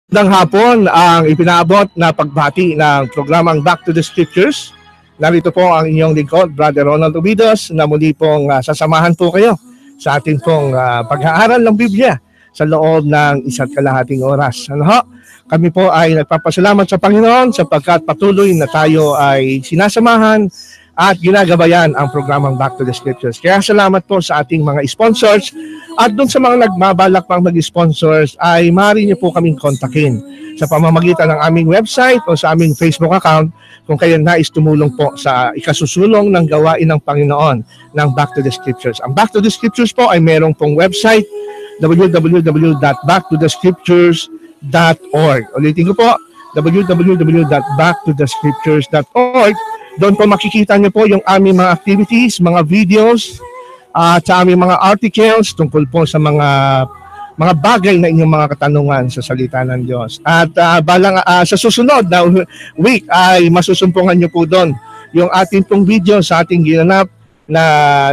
Magandang hapon ang ipinaabot na pagbati ng programang Back to the Scriptures. Narito po ang inyong lingkod, Brother Ronald Ubidos, na muli pong sasamahan po kayo sa ating pong pag-aaral ng Biblia sa loob ng isa't kalahating oras. Ano ho? Kami po ay nagpapasalamat sa Panginoon sapagkat patuloy na tayo ay sinasamahan at ginagabayan ang programang Back to the Scriptures. Kaya salamat po sa ating mga sponsors at doon sa mga nagbabalak pang mag-sponsors ay maaari niyo po kaming kontakin sa pamamagitan ng aming website o sa aming Facebook account kung kayo nais tumulong po sa ikasusulong ng gawain ng Panginoon ng Back to the Scriptures. Ang Back to the Scriptures po ay merong pong website www.backtothescriptures.org. Ulitin ko po, www.backtothescriptures.org. Doon po makikita niyo po yung aming mga activities, mga videos, at sa aming mga articles tungkol po sa mga bagay na inyong mga katanungan sa salita ng Diyos. At sa susunod na week ay masusumpungan niyo po doon yung ating pong video sa ating ginanap na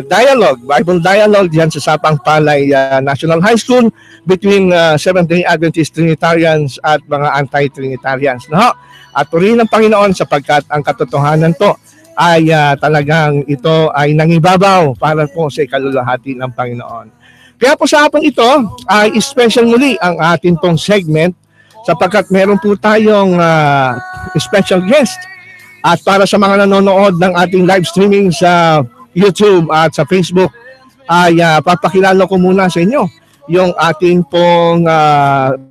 dialogue, Bible dialogue diyan sa Sapang Palay National High School between Seventh-day Adventist Trinitarians at mga anti-Trinitarians. No? At purihin ng Panginoon sapagkat ang katotohanan po ay talagang ito ay nangibabaw para po sa ikalulahati ng Panginoon. Kaya po sa hapong ito ay special muli ang ating pong segment sapagkat meron po tayong special guest. At para sa mga nanonood ng ating live streaming sa YouTube at sa Facebook ay papakilala ko muna sa inyo yung ating pong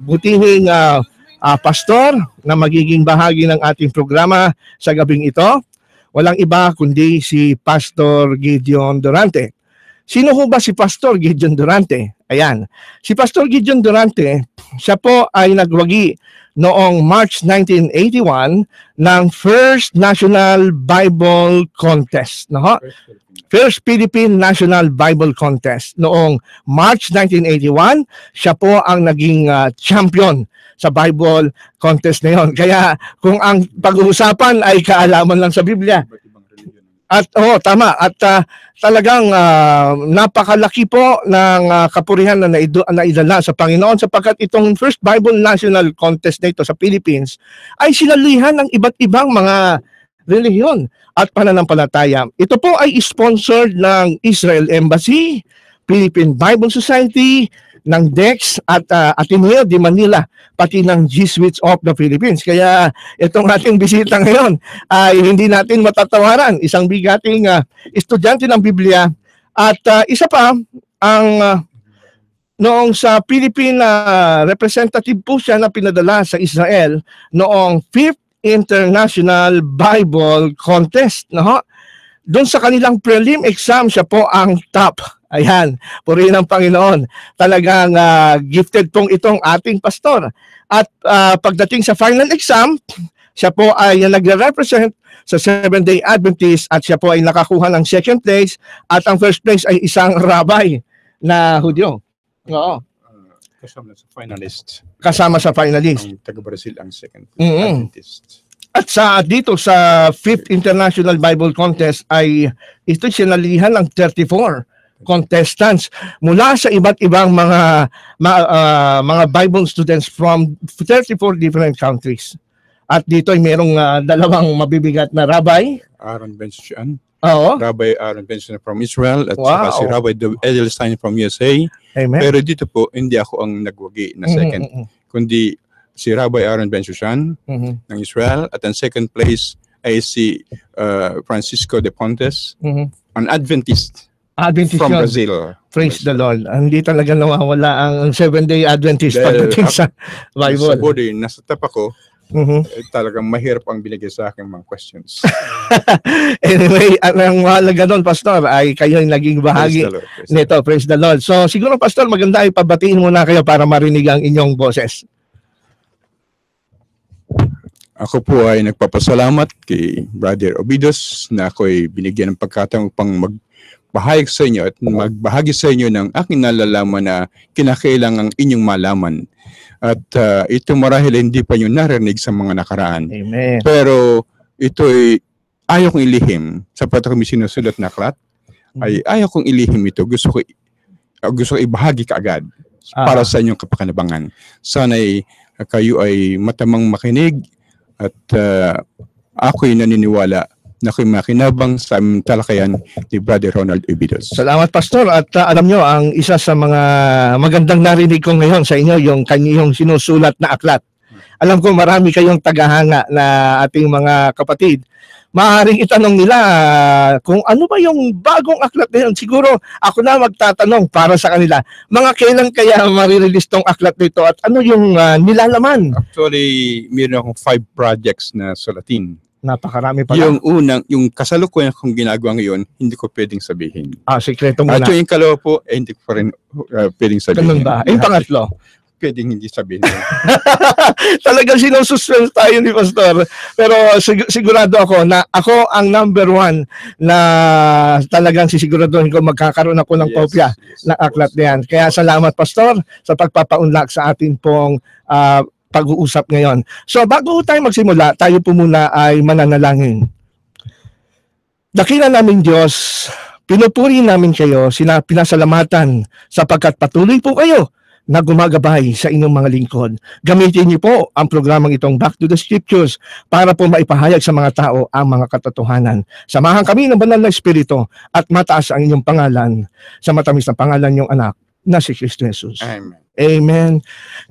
butihing pastor na magiging bahagi ng ating programa sa gabing ito. Walang iba kundi si Pastor Gideon Durante. Sino ho ba si Pastor Gideon Durante? Ayan. Si Pastor Gideon Durante, siya po ay nagwagi noong March 1981 ng First National Bible Contest. No? First Philippine National Bible Contest. Noong March 1981, siya po ang naging champion sa Bible contest na yon. Kaya kung ang pag-uusapan ay kaalaman lang sa Biblia. At tama. At talagang napakalaki po ng kapurihan na naidala sa Panginoon sapagkat itong First Bible National Contest na ito sa Philippines ay sinalihan ng iba't ibang mga relihiyon at pananampalataya. Ito po ay sponsored ng Israel Embassy, Philippine Bible Society, ng DEX at Ateneo de Manila, pati ng Jesuits of the Philippines. Kaya itong ating bisita ngayon ay hindi natin matatawaran. Isang bigating estudyante ng Biblia at isa pa ang noong sa Philippine representative po siya na pinadala sa Israel noong 5th International Bible Contest. No? Doon sa kanilang prelim exam, siya po ang top. Ayan, purihin ng Panginoon. Talagang gifted pong itong ating pastor. At pagdating sa final exam, siya po ay nagre-represent sa Seventh-day Adventist at siya po ay nakakuha ng second place at ang first place ay isang rabbi na Hudyo. Oo. Kasama sa finalist. Kasama sa finalist. Ang taga-Brazil ang second Adventist. At dito sa 5th International Bible Contest ay ito sinalihan ng 34 contestants mula sa iba't ibang mga Bible students from 34 different countries. At dito ay merong dalawang mabibigat na rabbi. Aaron Ben-Shushan. Oo. Rabbi Aaron Ben-Shushan from Israel at saka si Rabbi Edelstein from USA. Amen. Pero dito po, hindi ako ang nagwagi na second. Kundi si Rabbi Aaron Ben-Shushan ng Israel at ang second place ay si Francisco de Pontes, an Adventist. From Brazil. Praise the Lord. Hindi talaga nawawala ang Seventh-day Adventist pagdating sa Bible. Sa body, nasa tap ako, talagang mahirap ang binigay sa akin mga questions. Anyway, ang mahalaga doon, Pastor, ay kayo yung naging bahagi nito. Praise the Lord. So siguro, Pastor, maganda ay pabatiin muna kayo para marinig ang inyong boses. Ako po ay nagpapasalamat kay Brother Obidos na ako'y binigyan ng pagkataong pang magbahagi sa inyo at magbahagi sa inyo ng aking nalalaman na kinakailangang inyong malaman. At ito marahil hindi pa nyo narinig sa mga nakaraan. Amen. Pero ito ay ayaw kong ilihim. Sapat ako may sinusulat na aklat, ay ayaw kong ilihim ito. Gusto ko ibahagi kaagad para sa inyong kapakinabangan. Sana'y kayo ay matamang makinig at ako'y naniniwala na ako'y makinabang sa aming talakayan ni Brother Ronald Ubidos. Salamat, Pastor. At alam nyo, ang isa sa mga magandang narinig ko ngayon sa inyo, yung kanyang sinusulat na aklat. Alam ko marami kayong tagahanga na ating mga kapatid. Maaaring itanong nila kung ano ba yung bagong aklat na yun. Siguro ako na magtatanong para sa kanila. Mga kailan kaya marirelease tong aklat nito at ano yung nilalaman? Actually, meron akong 5 projects na sulatin. Napakarami pala. Yung kasalukuyan kong ginagawa ngayon, hindi ko pwedeng sabihin. Sikreto muna. At yung kalawa po, hindi ko pa rin pwedeng sabihin. Ganun ba? Yung pangatlo? Pwedeng hindi sabihin. Talagang sinususpense tayo ni Pastor. Pero sigurado ako na ako ang number 1 na talagang sisiguraduhin ko magkakaroon ako ng kopya ng aklat na yan. Kaya salamat, Pastor, sa pagpapaunlak sa atin pong pag-uusap ngayon. So bago tayo magsimula, tayo po muna ay mananalangin. Dakila namin Diyos, pinupuri namin kayo, pinasalamatan sapagkat patuloy po kayo na gumagabay sa inyong mga lingkod. Gamitin niyo po ang programang itong Back to the Scriptures para po maipahayag sa mga tao ang mga katotohanan. Samahan kami ng banal na Espiritu at mataas ang inyong pangalan sa matamis na pangalan niyong anak na si Kristo Jesus. Amen. Amen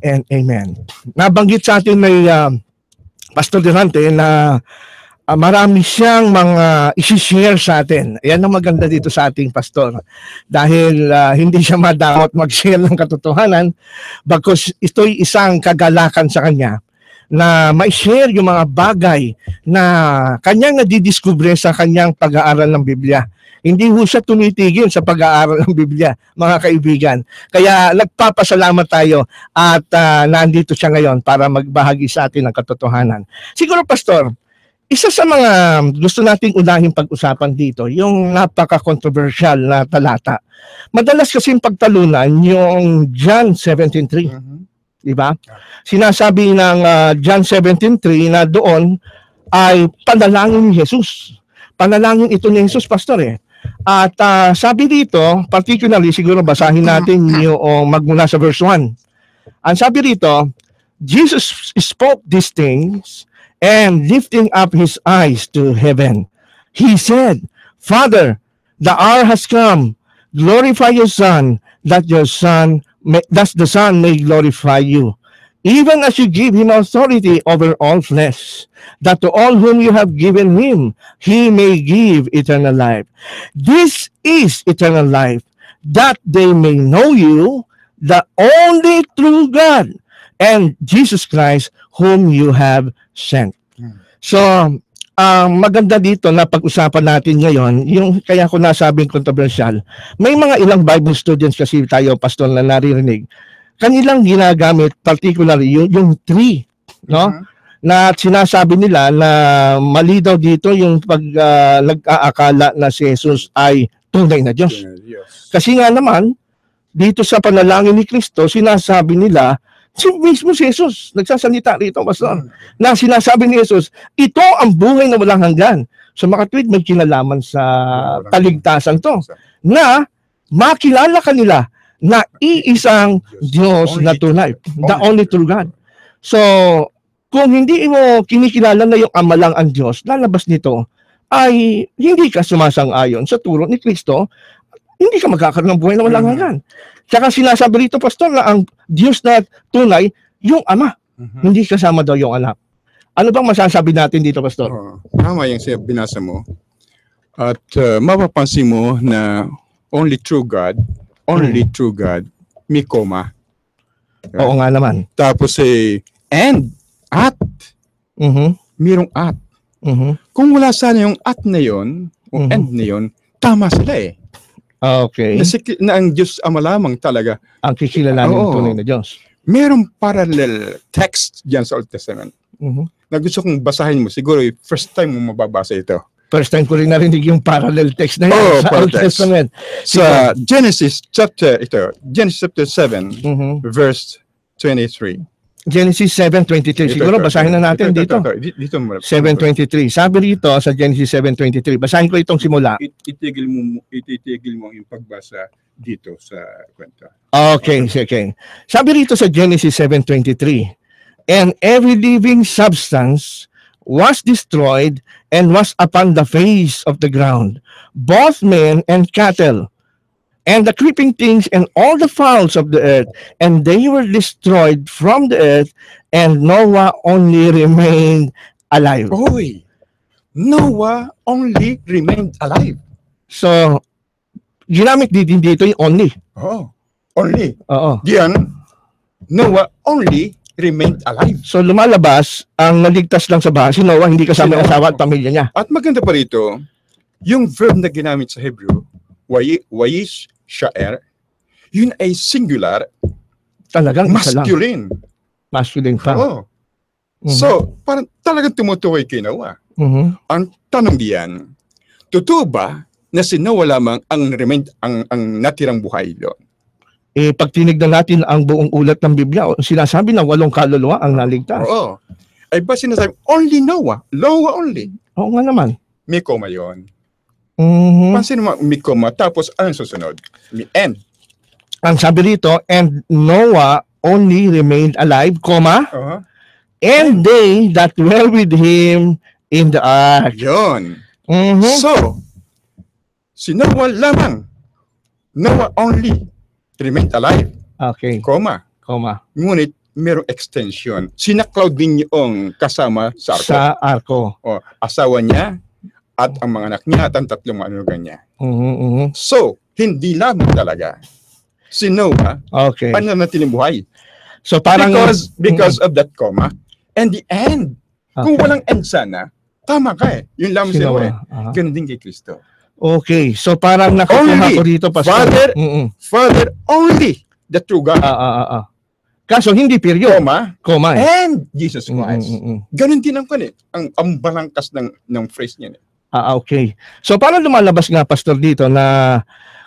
and amen. Nabanggit sa atin may Pastor Durante na marami siyang mga isi-share sa atin. Ayan ang maganda dito sa ating pastor. Dahil hindi siya madamot mag-share ng katotohanan, bagkus ito'y isang kagalakan sa kanya na ma-share yung mga bagay na kanyang nadidiskubre sa kanyang pag-aaral ng Biblia. Hindi ho siya tumitigil sa pag-aaral ng Biblia, mga kaibigan. Kaya nagpapasalamat tayo at nandito siya ngayon para magbahagi sa atin ng katotohanan. Siguro, Pastor, isa sa mga gusto nating unahing pag-usapan dito, yung napaka-controversial na talata. Madalas kasing pagtalunan yung John 17:3. Diba? Sinasabi ng John 17:3 na doon ay panalangin ni Jesus. Panalangin ito ni Jesus, Pastor eh. At sabi dito, particularly siguro basahin natin yung magmula sa verse 1. Ang sabi dito, Jesus spoke these things and lifting up his eyes to heaven, he said, Father, the hour has come. Glorify your Son, that the Son may glorify you. Even as you give him authority over all flesh, that to all whom you have given him, he may give eternal life. This is eternal life, that they may know you, the only true God, and Jesus Christ, whom you have sent. So, maganda dito na pag-usapan natin ngayon, yung kaya ko nasabing controversial. May mga ilang Bible students kasi tayo, Pastor, na naririnig. Kanilang ginagamit, particularly yung tree, no? Na sinasabi nila na mali daw dito yung pag nag-aakala na si Jesus ay tunay na Diyos. Kasi nga naman, dito sa panalangin ni Kristo, sinasabi nila, mismo si Jesus, nagsasalita rito, Pastor, na sinasabi ni Jesus, ito ang buhay na walang hanggan. So makatwid, may kinalaman sa kaligtasan to, na makilala kanila na iisang Diyos na tunay, the only true God. So, kung hindi mo kinikilala na yung ama lang ang Diyos, lalabas nito ay hindi ka sumasang-ayon sa turo ni Kristo, hindi ka magkakaroon ng buhay na walang hanggan. Tsaka sinasabi rito, Pastor, na ang Diyos na tunay, yung Ama. Hindi kasama daw yung anak. Ano bang masasabi natin dito, Pastor? Tama yung binasa mo. At mapapansin mo na only true God, may comma. Right? Oo nga naman. Tapos and, at. Mayroong at. Kung wala sana yung at na yun, o and na yun, tama sila eh. Okay. Na ang Diyos ama lamang talaga. Ang kikilalanin ng tunay na Diyos. Merong parallel text dyan sa Old Testament. Na gusto kong basahin mo. Siguro first time mo mababasa ito. First time ko rin narinig yung parallel text na yan sa Old Testament. Sa Genesis chapter 7, verse 23. Genesis 7:23. Siguro basahin na natin dito. 7:23. Sabi rito sa Genesis 7:23. Basahin ko itong simula. Itigil mo yung pagbasa dito sa kwento. Okay. Sabi rito sa Genesis 7:23. and every living substance was destroyed and was upon the face of the ground, both men and cattle, and the creeping things and all the fowls of the earth, and they were destroyed from the earth, and Noah only remained alive. Oy, Noah only remained alive. So, ginamit din dito yung only. Oh, only. Oo. Diyan, Noah only remained alive. So, lumalabas, ang naligtas lang sa bahay, si Noah, hindi kasama yung asawa at pamilya niya. At maganda pa rito, yung verb na ginamit sa Hebrew, wayish sha'er, yun ay singular, Talagang isa lang. masculine. Masculine pa. Oo. Mhm. So, parang talagang tumutukoy kay Noah. Mhm. Ang tanong diyan, totoo ba na si Noah lamang ang natirang buhay doon? Pag tinignan natin ang buong ulat ng Biblia, sinasabi na 8 kaluluwa ang naligtas. Oo. Ay ba sinasabi, only Noah only. Oo nga naman. May koma yun. Mhm. Pansin mo, may koma, tapos anong susunod? May end. Ang sabi rito, and Noah only remained alive, comma, Uh-huh. and they that were with him in the ark. Yun. Mhm. So, si Noah lamang, Noah only remained alive, Okay, koma. comma, Ngunit merong extension. Sinaklaw din yung kasama sa arko. sa arko. O, asawa niya at ang mga anak niya at ang 3 manugang niya. Mhm, mhm. So, hindi lamang talaga si Noah Okay. pananatiling buhay. So parang Because of that comma and the end. Kung Okay. walang end sana, tama ka eh. Yun lamang si Noah. Aha. Ganun din kay Kristo. Okay, so parang nakukuha Only ko dito, Pastor. Father- Mhm. Father only the true God, Kaso hindi period, comma, comma eh. and Jesus Christ. Mhm. Ganun din ang kanit. Ang balangkas ng phrase niya. Okay. So parang lumalabas nga, Pastor, dito na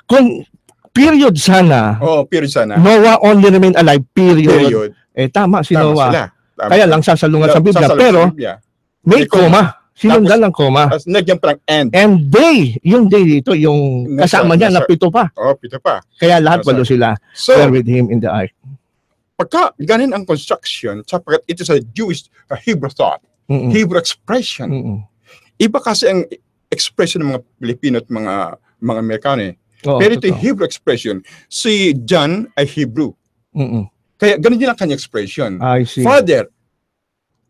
kung period sana, Period sana. Noah only remained alive, period. Period. Tama si Tama Noah. sila. Tama. Kaya lang sasalungan sa Biblia, Sasalungan pero sa Biblia. may May comma. comma. Sinundan ng comma. Tapos nagyan parang end. And they, yung they dito, yung kasama niya na 7 pa. Pito pa. Kaya lahat Nasa- 8 sila So, were with him in the ark. pagka ganin ang construction, sapagkat ito sa Jewish Hebrew thought, Mm-mm. Hebrew expression. Mm-mm. Iba kasi ang expression ng mga Pilipino at mga Amerikano eh. Oo, Pero ito yung totoo. Hebrew expression. Si John ay Hebrew. Mm-mm. Kaya ganun din ang kanyang expression. I see. Father,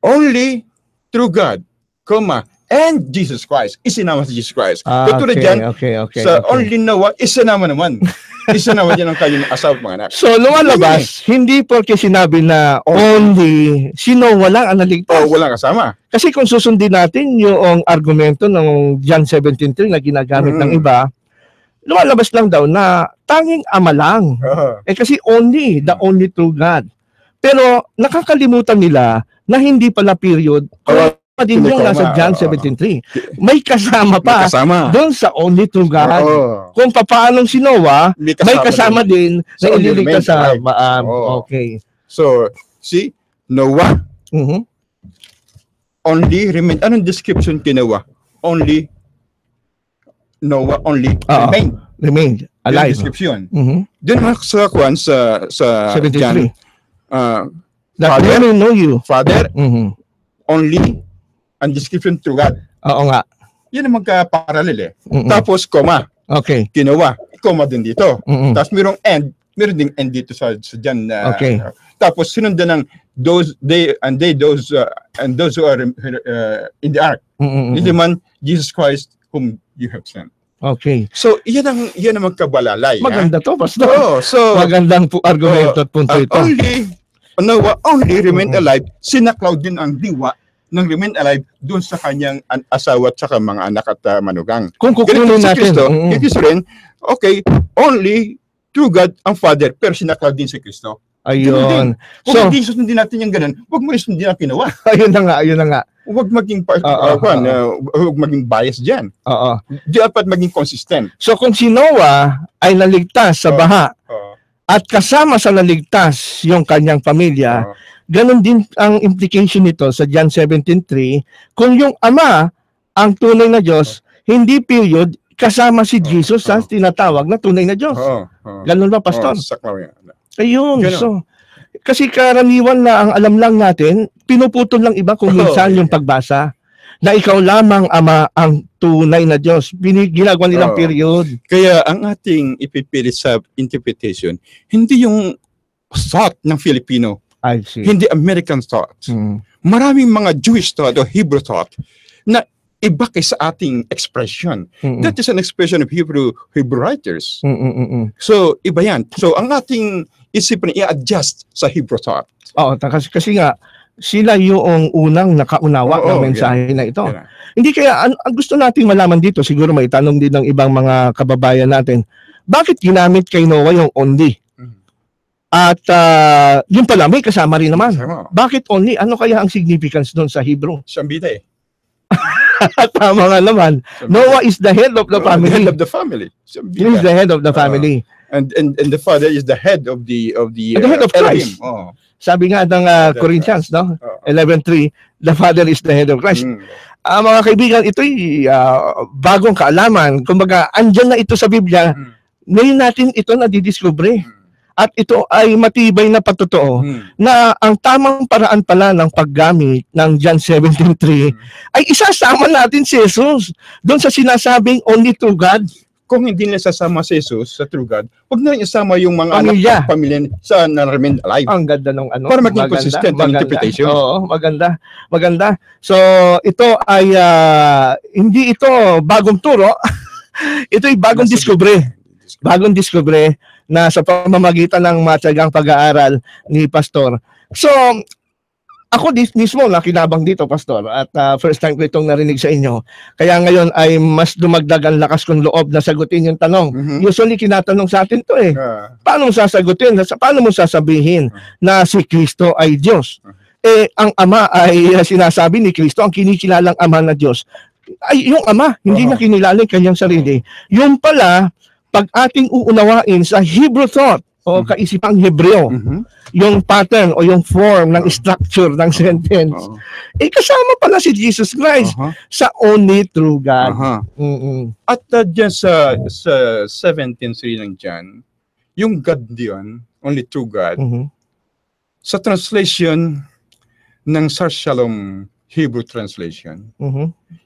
only through God, comma, and Jesus Christ. Isinama si Jesus Christ. Tutulad dyan, okay. sa only Noah, isinama naman. Isinama dyan ang kanyang asawa at mga anak. So, lumalabas, hindi porke sinabi na only, sino wala ang naligtas. Walang kasama. Kasi kung susundin natin yung argumento ng John 17:3 na ginagamit ng iba, lumalabas lang daw na tanging ama lang. Kasi only, the only true God. Pero nakakalimutan nila na hindi pala period, pa din yung nasa John 17:3. May kasama pa Kasama. doon sa only true God. Kung paanong si Noah, may kasama din na Sa only ililigtas sa remains okay. So, see, Noah Mhm. only remain. Anong description kay Noah? Only Noah only Oo. remained. Remained Yun ang alive. description. Mhm. Doon sa kwan sa 73. John, That Father? we may know you. Father Mhm. only ang description through God. Oo nga. Yan ang magka-parallel eh. Mhm. Tapos comma, Okay. ginawa, comma din dito. Mhm. Tapos mayroong end, meron ding end dito sa John. Okay. Tapos sinundan ng those who are in the ark. Mhm. Hindi man Jesus Christ whom you have sent. Okay. So yan ang magkabalalay. Maganda to, Pastor. So Magandang argumento at punto ito. Noah only remained alive. Sinaklaw din ang diwa ng remain alive doon sa kanyang asawa at saka mga anak at manugang. Kung kukunin Ganito si natin. Kristo, Mhm. kay Kristo rin, okay, only through God ang Father, pero sinaklaw din si Kristo. Ayun. Kung So, hindi sundin natin yung ganun, huwag mo rin sundin ang ginawa. ayun na nga. Huwag maging, huwag maging bias dyan. Oo. Dapat maging consistent. So, kung si Noah ay naligtas sa baha at kasama sa naligtas yung kanyang pamilya, ganun din ang implication nito sa John 17:3. Kung yung ama, ang tunay na Diyos, hindi period, kasama si Jesus sa tinatawag na tunay na Diyos. Ganun ba, Pastor? Saklaw yan. Ayun. Ganun. So, Kasi karaniwan na ang alam lang natin, pinuputol lang iba kung minsan yung pagbasa. Na ikaw lamang Ama ang tunay na Diyos. Ginagawa nilang period. Kaya ang ating ipipilit sa interpretation, hindi yung thought ng Filipino, I see. hindi American thought. Maraming mga Jewish thought o Hebrew thought na iba kaysa ating expression. That is an expression of Hebrew writers. So, iba yan. So, ang ating isipin i-adjust sa Hebrew thought. Oo, kasi nga, sila yung unang nakaunawa ng mensahe na ito. Yeah. Hindi kaya, ang gusto nating malaman dito, siguro may tanong din ng ibang mga kababayan natin, bakit ginamit kay Noah yung only? At yung pala, may kasama rin naman. Bakit only? Ano kaya ang significance doon sa Hebrew? Siyang bida eh. Tama nga naman. Noah is the head of the family. The head of the family. He is the head of the family. And the father is the head of the head of Christ. Oh. Sabi nga ng Corinthians, no? 11:3, the Father is the head of Christ. Mga kaibigan, ito'y bagong kaalaman. Kumbaga, andyan na ito sa Biblia. Ngayon natin ito nadidiscover. At ito ay matibay na patotoo na ang tamang paraan pala ng paggamit ng John 17:3 ay isasama natin si Jesus doon sa sinasabing only to God. Kung hindi nila sasama si Jesus sa true God, huwag na rin isama yung mga Pamilya. anak pamilya sa na-remain alive. Ang ganda ng ano. Para maging consistent ang interpretation. Oo, maganda. Maganda. So, ito ay, hindi ito bagong turo. Ito ay bagong discovery. Bagong discovery na sa pamamagitan ng matyagang pag-aaral ni Pastor. So, ako mismo nakinabang dito, Pastor, at first time ko itong narinig sa inyo. Kaya ngayon ay mas dumagdag ang lakas kong loob na sagutin yung tanong. Usually kinatanong sa atin to eh. Paano mo sasagutin? Paano mo sasabihin na si Kristo ay Diyos? Ang Ama ay sinasabi ni Kristo, ang kinikilalang Ama na Diyos, ay yung Ama, hindi niya kinilala yung kanyang sarili. Yung pala, pag ating uunawain sa Hebrew thought, o kaisipang Hebreo, yung pattern o yung form ng structure ng sentence, kasama pala si Jesus Christ sa only true God. At dyan sa 17:3 ng John, yung God diyon, only true God, sa translation ng Sar Shalom Hebrew translation,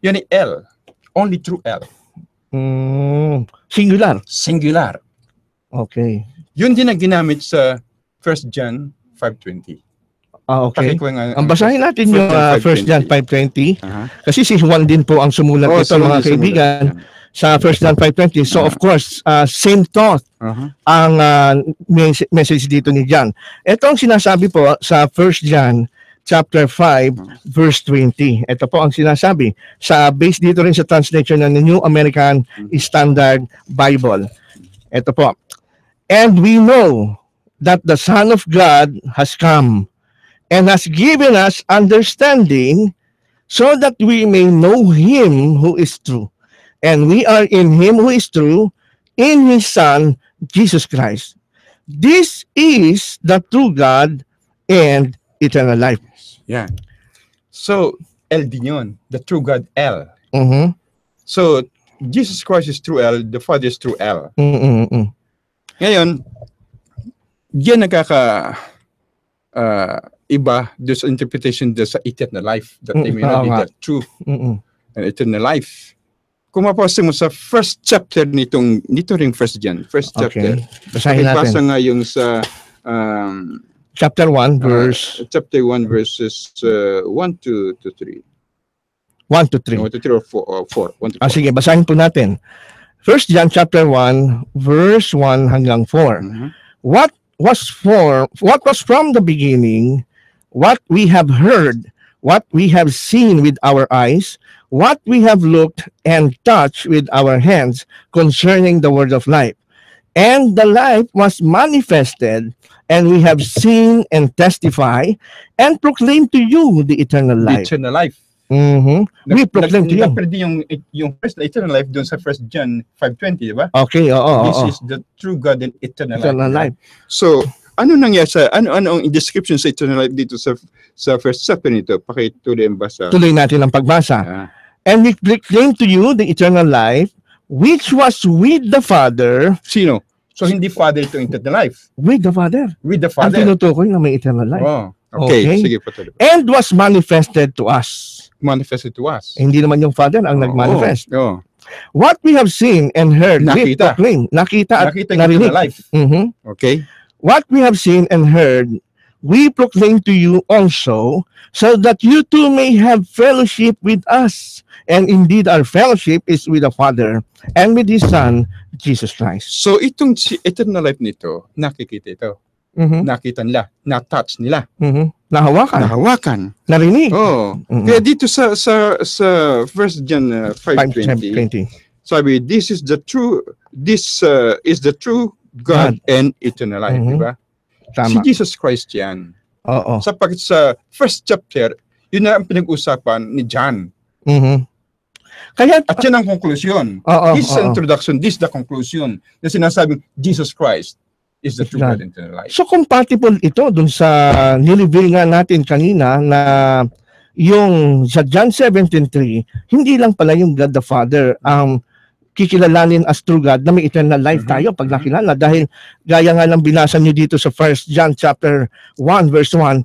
yan ay L, only true L. Singular. Singular. Okay. Yun din ang ginamit sa 1 John 5:20. Okay. Ang basahin natin yung 1 John 5:20. Kasi si Juan din po ang sumulat nito, mga kaibigan, sa 1 John 5:20. So of course, same thought ang message dito ni John. Ito ang sinasabi po sa 1 John chapter 5 verse 20. Ito po ang sinasabi sa base dito rin sa translation ng New American Standard Bible. Ito po. And we know that the Son of God has come and has given us understanding so that we may know him who is true. And we are in him who is true, in his Son, Jesus Christ. This is the true God and eternal life. Yeah. So, L din yun. The true God, L. So, Jesus Christ is true L, the Father is true L. Ngayon, yan iba doon sa interpretation doon sa eternal life, that they may not be that true and eternal life. Kung mapasa mo sa first chapter nito ring first John, first chapter. Basahin natin. Ipasa nga yung sa chapter 1 verse chapter 1 verses 1 to 3. 1 to 3. 1 to 3 or 4. 1 to 4. Sige, basahin po natin. 1 John chapter 1 verse 1 hanggang 4. What was from the beginning, what we have heard, what we have seen with our eyes, what we have looked and touched with our hands concerning the word of life. And the life was manifested, and we have seen and testify and proclaim to you the eternal life. The eternal life. We proclaim to you. Napwede yung first eternal life doon sa 1 John 5:20, di ba? Okay, oo. This is the true God and eternal life. So, ano nangyari sa ano ang description sa eternal life dito sa first chapter nito? Pakituloy ang basa. Tuloy natin ang pagbasa. And we proclaim to you the eternal life which was with the Father. Sino? So hindi Father ito eternal life. With the Father. With the Ang Father. tinutukoy na may eternal life. Oh, okay. Okay. Sige po tuloy. And was manifested to us. Manifested to us. Hindi naman yung Father ang nag-manifest. Oh. What we have seen and heard, we Nakita. proclaim. Nakita at Nakita yung narinig. eternal life. Mhm. Okay. What we have seen and heard, we proclaim to you also, so that you too may have fellowship with us. And indeed, our fellowship is with the Father and with His Son, Jesus Christ. So itong eternal life nito, nakikita ito. Mhm. Nakita nila, na-touch nila, Mhm. Nahawakan, nahawakan. narinig. Oh. Mhm. Kaya dito sa 1 John 5:20, 5:20. sabi, this is the true God and eternal life, Mhm. di ba? Si Tama. Jesus Christ yan. Oo. Sapagkat sa first chapter, yun na ang pinag-usapan ni John. Mhm. Kaya, At yan ang conclusion. oo, This is the oo. introduction, this is the conclusion na sinasabing Jesus Christ is the true God and eternal life. So compatible ito dun sa nilibing nga natin kanina na yung sa John 17:3, hindi lang pala yung God the Father ang kikilalanin as true God na may eternal life Mhm. tayo pag nakilala, dahil gaya nga lang binasa nyo dito sa 1 John chapter 1 verse 1,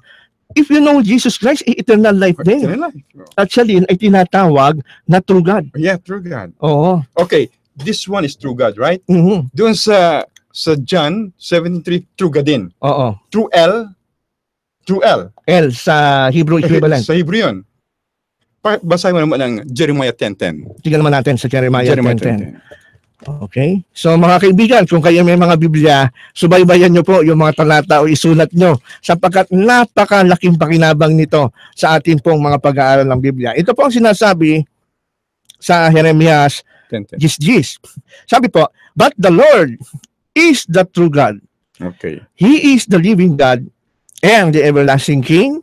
if you know Jesus Christ, eternal life din. Eternal life. At siya din ay tinatawag na true God. Yeah, true God. Oo. Okay, this one is true God, right? Mhm. Doon sa John 17:3, true God din. Oo. True L. L sa Hebrew equivalent. Sa Hebrew yun. Basahin mo naman ang Jeremiah 10:10. Tingnan naman natin sa Jeremiah 10:10. 10:10. Okay? So mga kaibigan, kung kayo may mga Biblia, subaybayan nyo po yung mga talata o isulat nyo sapagkat napakalaking pakinabang nito sa atin pong mga pag-aaral ng Biblia. Ito po ang sinasabi sa Jeremias 10:10. Gis. Sabi po, but the Lord is the true God. Okay. He is the living God and the everlasting King.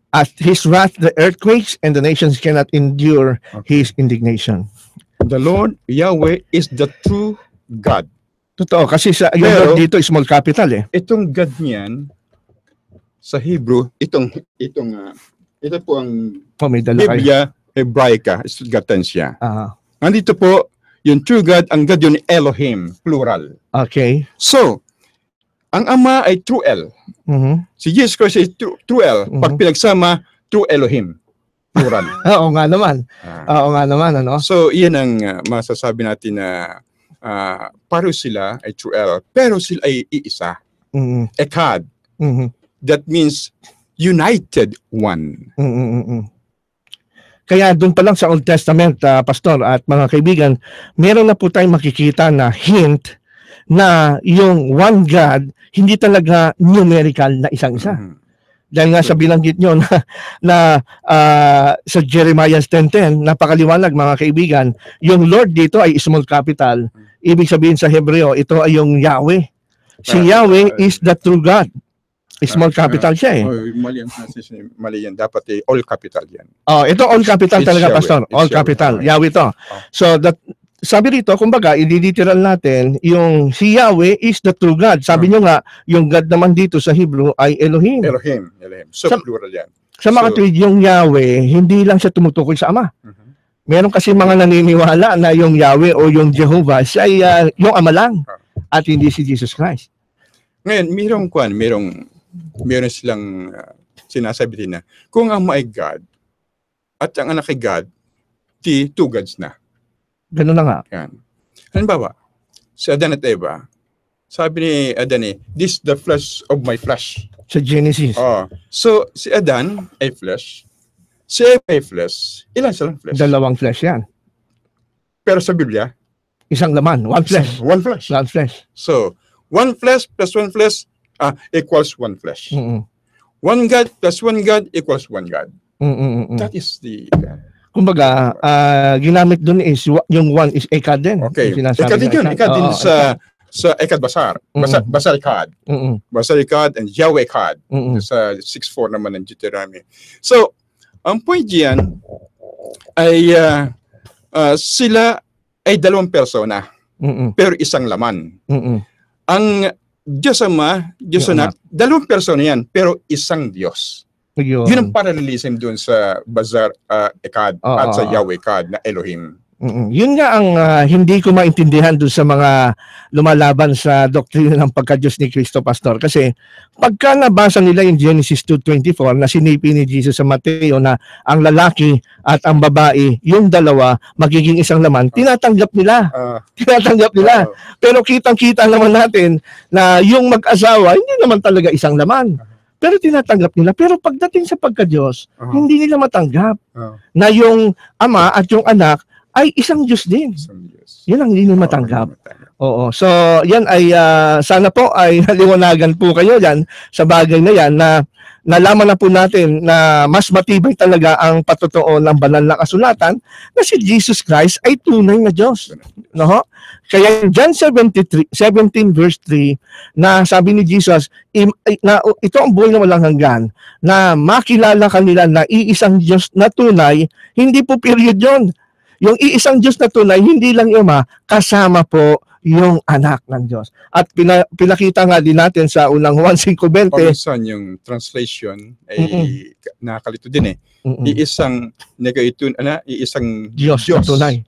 At His wrath the earthquakes and the nations cannot endure His indignation. The Lord, Yahweh, is the true God. Totoo, kasi sa yung Pero- Lord dito is small capital eh. Itong God niyan, sa Hebrew, ito po ang Oh, may dala kayo. Biblia Hebraica, Gatensya. Ah, Nandito po, yung true God, ang God yun Elohim, plural. okay. So, ang Ama ay true L. Mhm. Si Jesus Christ ay true L. Pag Mhm. pinagsama, true Elohim, plural. Oo nga naman. Ah. Oo nga naman, ano? So, iyan ang masasabi natin na pareho sila ay true L, pero sila ay iisa. Mhm. Ekad. Mhm. That means united one. Mhm. Kaya doon pa lang sa Old Testament, Pastor at mga kaibigan, meron na po tayong makikita na hint na yung one God, hindi talaga numerical na isang-isa. Mhm. Dahil nga sa binanggit nyo na sa Jeremiah 10:10, napakaliwanag mga kaibigan, yung Lord dito ay small capital. Ibig sabihin sa Hebreo, ito ay yung Yahweh. Si Yahweh is the true God. Small capital siya eh. Oh, mali ang translation. Mali yan. Dapat all capital yan. Oh, ito all capital It's talaga, Yahweh. Pastor. It's All Yahweh. capital. Okay. Yahweh to. So that sabi rito, kumbaga, i-literal natin, yung si Yahweh is the true God. Sabi nyo nga, yung God naman dito sa Hebrew ay Elohim. Elohim. So, Sa- plural yan. Sa mga So- tuwid, yung Yahweh, hindi lang siya tumutukoy sa Ama. Mhm. Meron kasi mga naniniwala na yung Yahweh o yung Jehovah, siya ay yung Ama lang at hindi si Jesus Christ. Ngayon, meron silang sinasabi din na kung ang Ama ay God at ang anak ay God, two gods na. Ganun na nga. Yan. Halimbawa, si Adan at Eva, sabi ni Adan this is the flesh of my flesh. Sa Genesis. Oh. So, si Adan ay flesh, si Eva ay flesh, ilan silang flesh? Dalawang flesh yan. Pero sa Biblia, Isang laman. One flesh. one flesh. One flesh. So, one flesh plus one flesh equals one flesh. Mm-mm. One God plus one God equals one God. Mm-mm. That is the... Kumbaga, ginamit dun is yung one is Ekad din. Okay. Yung sinasabi Ekad din na yun. Ekad din Oo, sa Ekad Basar. Mhm. Basar Ekad. Mm-mm. Basar Ekad and Yahweh Ekad. Mm-mm. Sa 6:4 naman ng Deuteronomy. So, ang point diyan ay sila ay dalawang persona Mm-mm. pero isang laman. Mm-mm. Ang Diyos Ama, Diyos Yung Anak, dalawang persona yan pero isang Diyos. Yun. Yun ang parallelism doon sa Bazar Ekad Oo, at sa oo. Yahweh Ekad na Elohim. Yun nga ang hindi ko maintindihan doon sa mga lumalaban sa doktrina ng pagka-Diyos ni Kristo, Pastor. Kasi pagka nabasa nila yung Genesis 2:24 na sinipi ni Jesus sa Mateo na ang lalaki at ang babae, yung dalawa, magiging isang laman, tinatanggap nila. Tinatanggap nila. Pero kitang-kita naman natin na yung mag-asawa, hindi naman talaga isang laman. Pero tinatanggap nila. Pero pagdating sa pagka-Diyos, hindi nila matanggap na yung ama at yung anak ay isang Diyos din. Yan ang hindi nila matanggap. Oo. So, yan ay sana po ay naliwanagan po kayo yan sa bagay na yan na nalaman na po natin na mas matibay talaga ang patotoo ng banal na kasulatan na si Jesus Christ ay tunay na Diyos. No? Kaya in John 17 verse 3 na sabi ni Jesus na ito ang buhay na walang hanggan, na makilala kanila na iisang Diyos na tunay, hindi po period yun. Yung iisang Diyos na tunay, hindi lang yung kasama po yung anak ng Diyos. At pinakita nga din natin sa unang Juan 5:20. Paminsan yung translation ay nakakalito din eh. Iisang Diyos na tunay.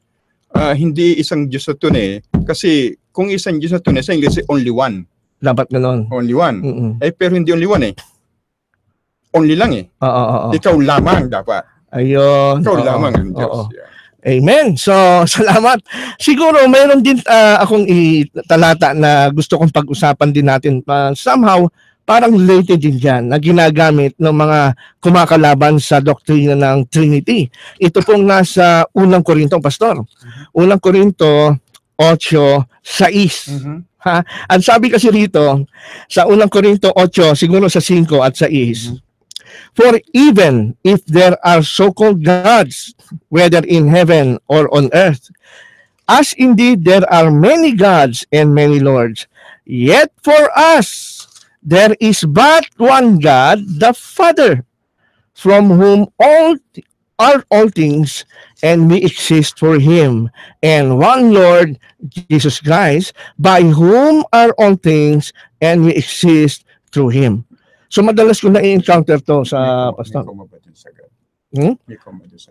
Hindi isang Diyos na tunay. Kasi kung isang Diyos na tunay, sa English only one. Dapat ganoon. Only one. Pero hindi only one eh. Only lang eh. Ikaw lamang dapat. Ayun. Ikaw lamang ang Diyos. Yeah. Amen. So, salamat. Siguro, mayroon din akong italata na gusto kong pag-usapan din natin. Somehow, parang related din dyan na ginagamit ng mga kumakalaban sa doktrina ng Trinity. Ito pong nasa unang Korinto, Pastor. Unang Korinto 8:6. Ha? Ang sabi kasi rito, sa unang Korinto 8, siguro sa 5 at 6, for even if there are so-called gods, whether in heaven or on earth, as indeed there are many gods and many lords, yet for us there is but one God, the Father, from whom are all things, and we exist for Him, and one Lord, Jesus Christ, by whom are all things, and we exist through Him. So madalas ko na-encounter to sa pastor.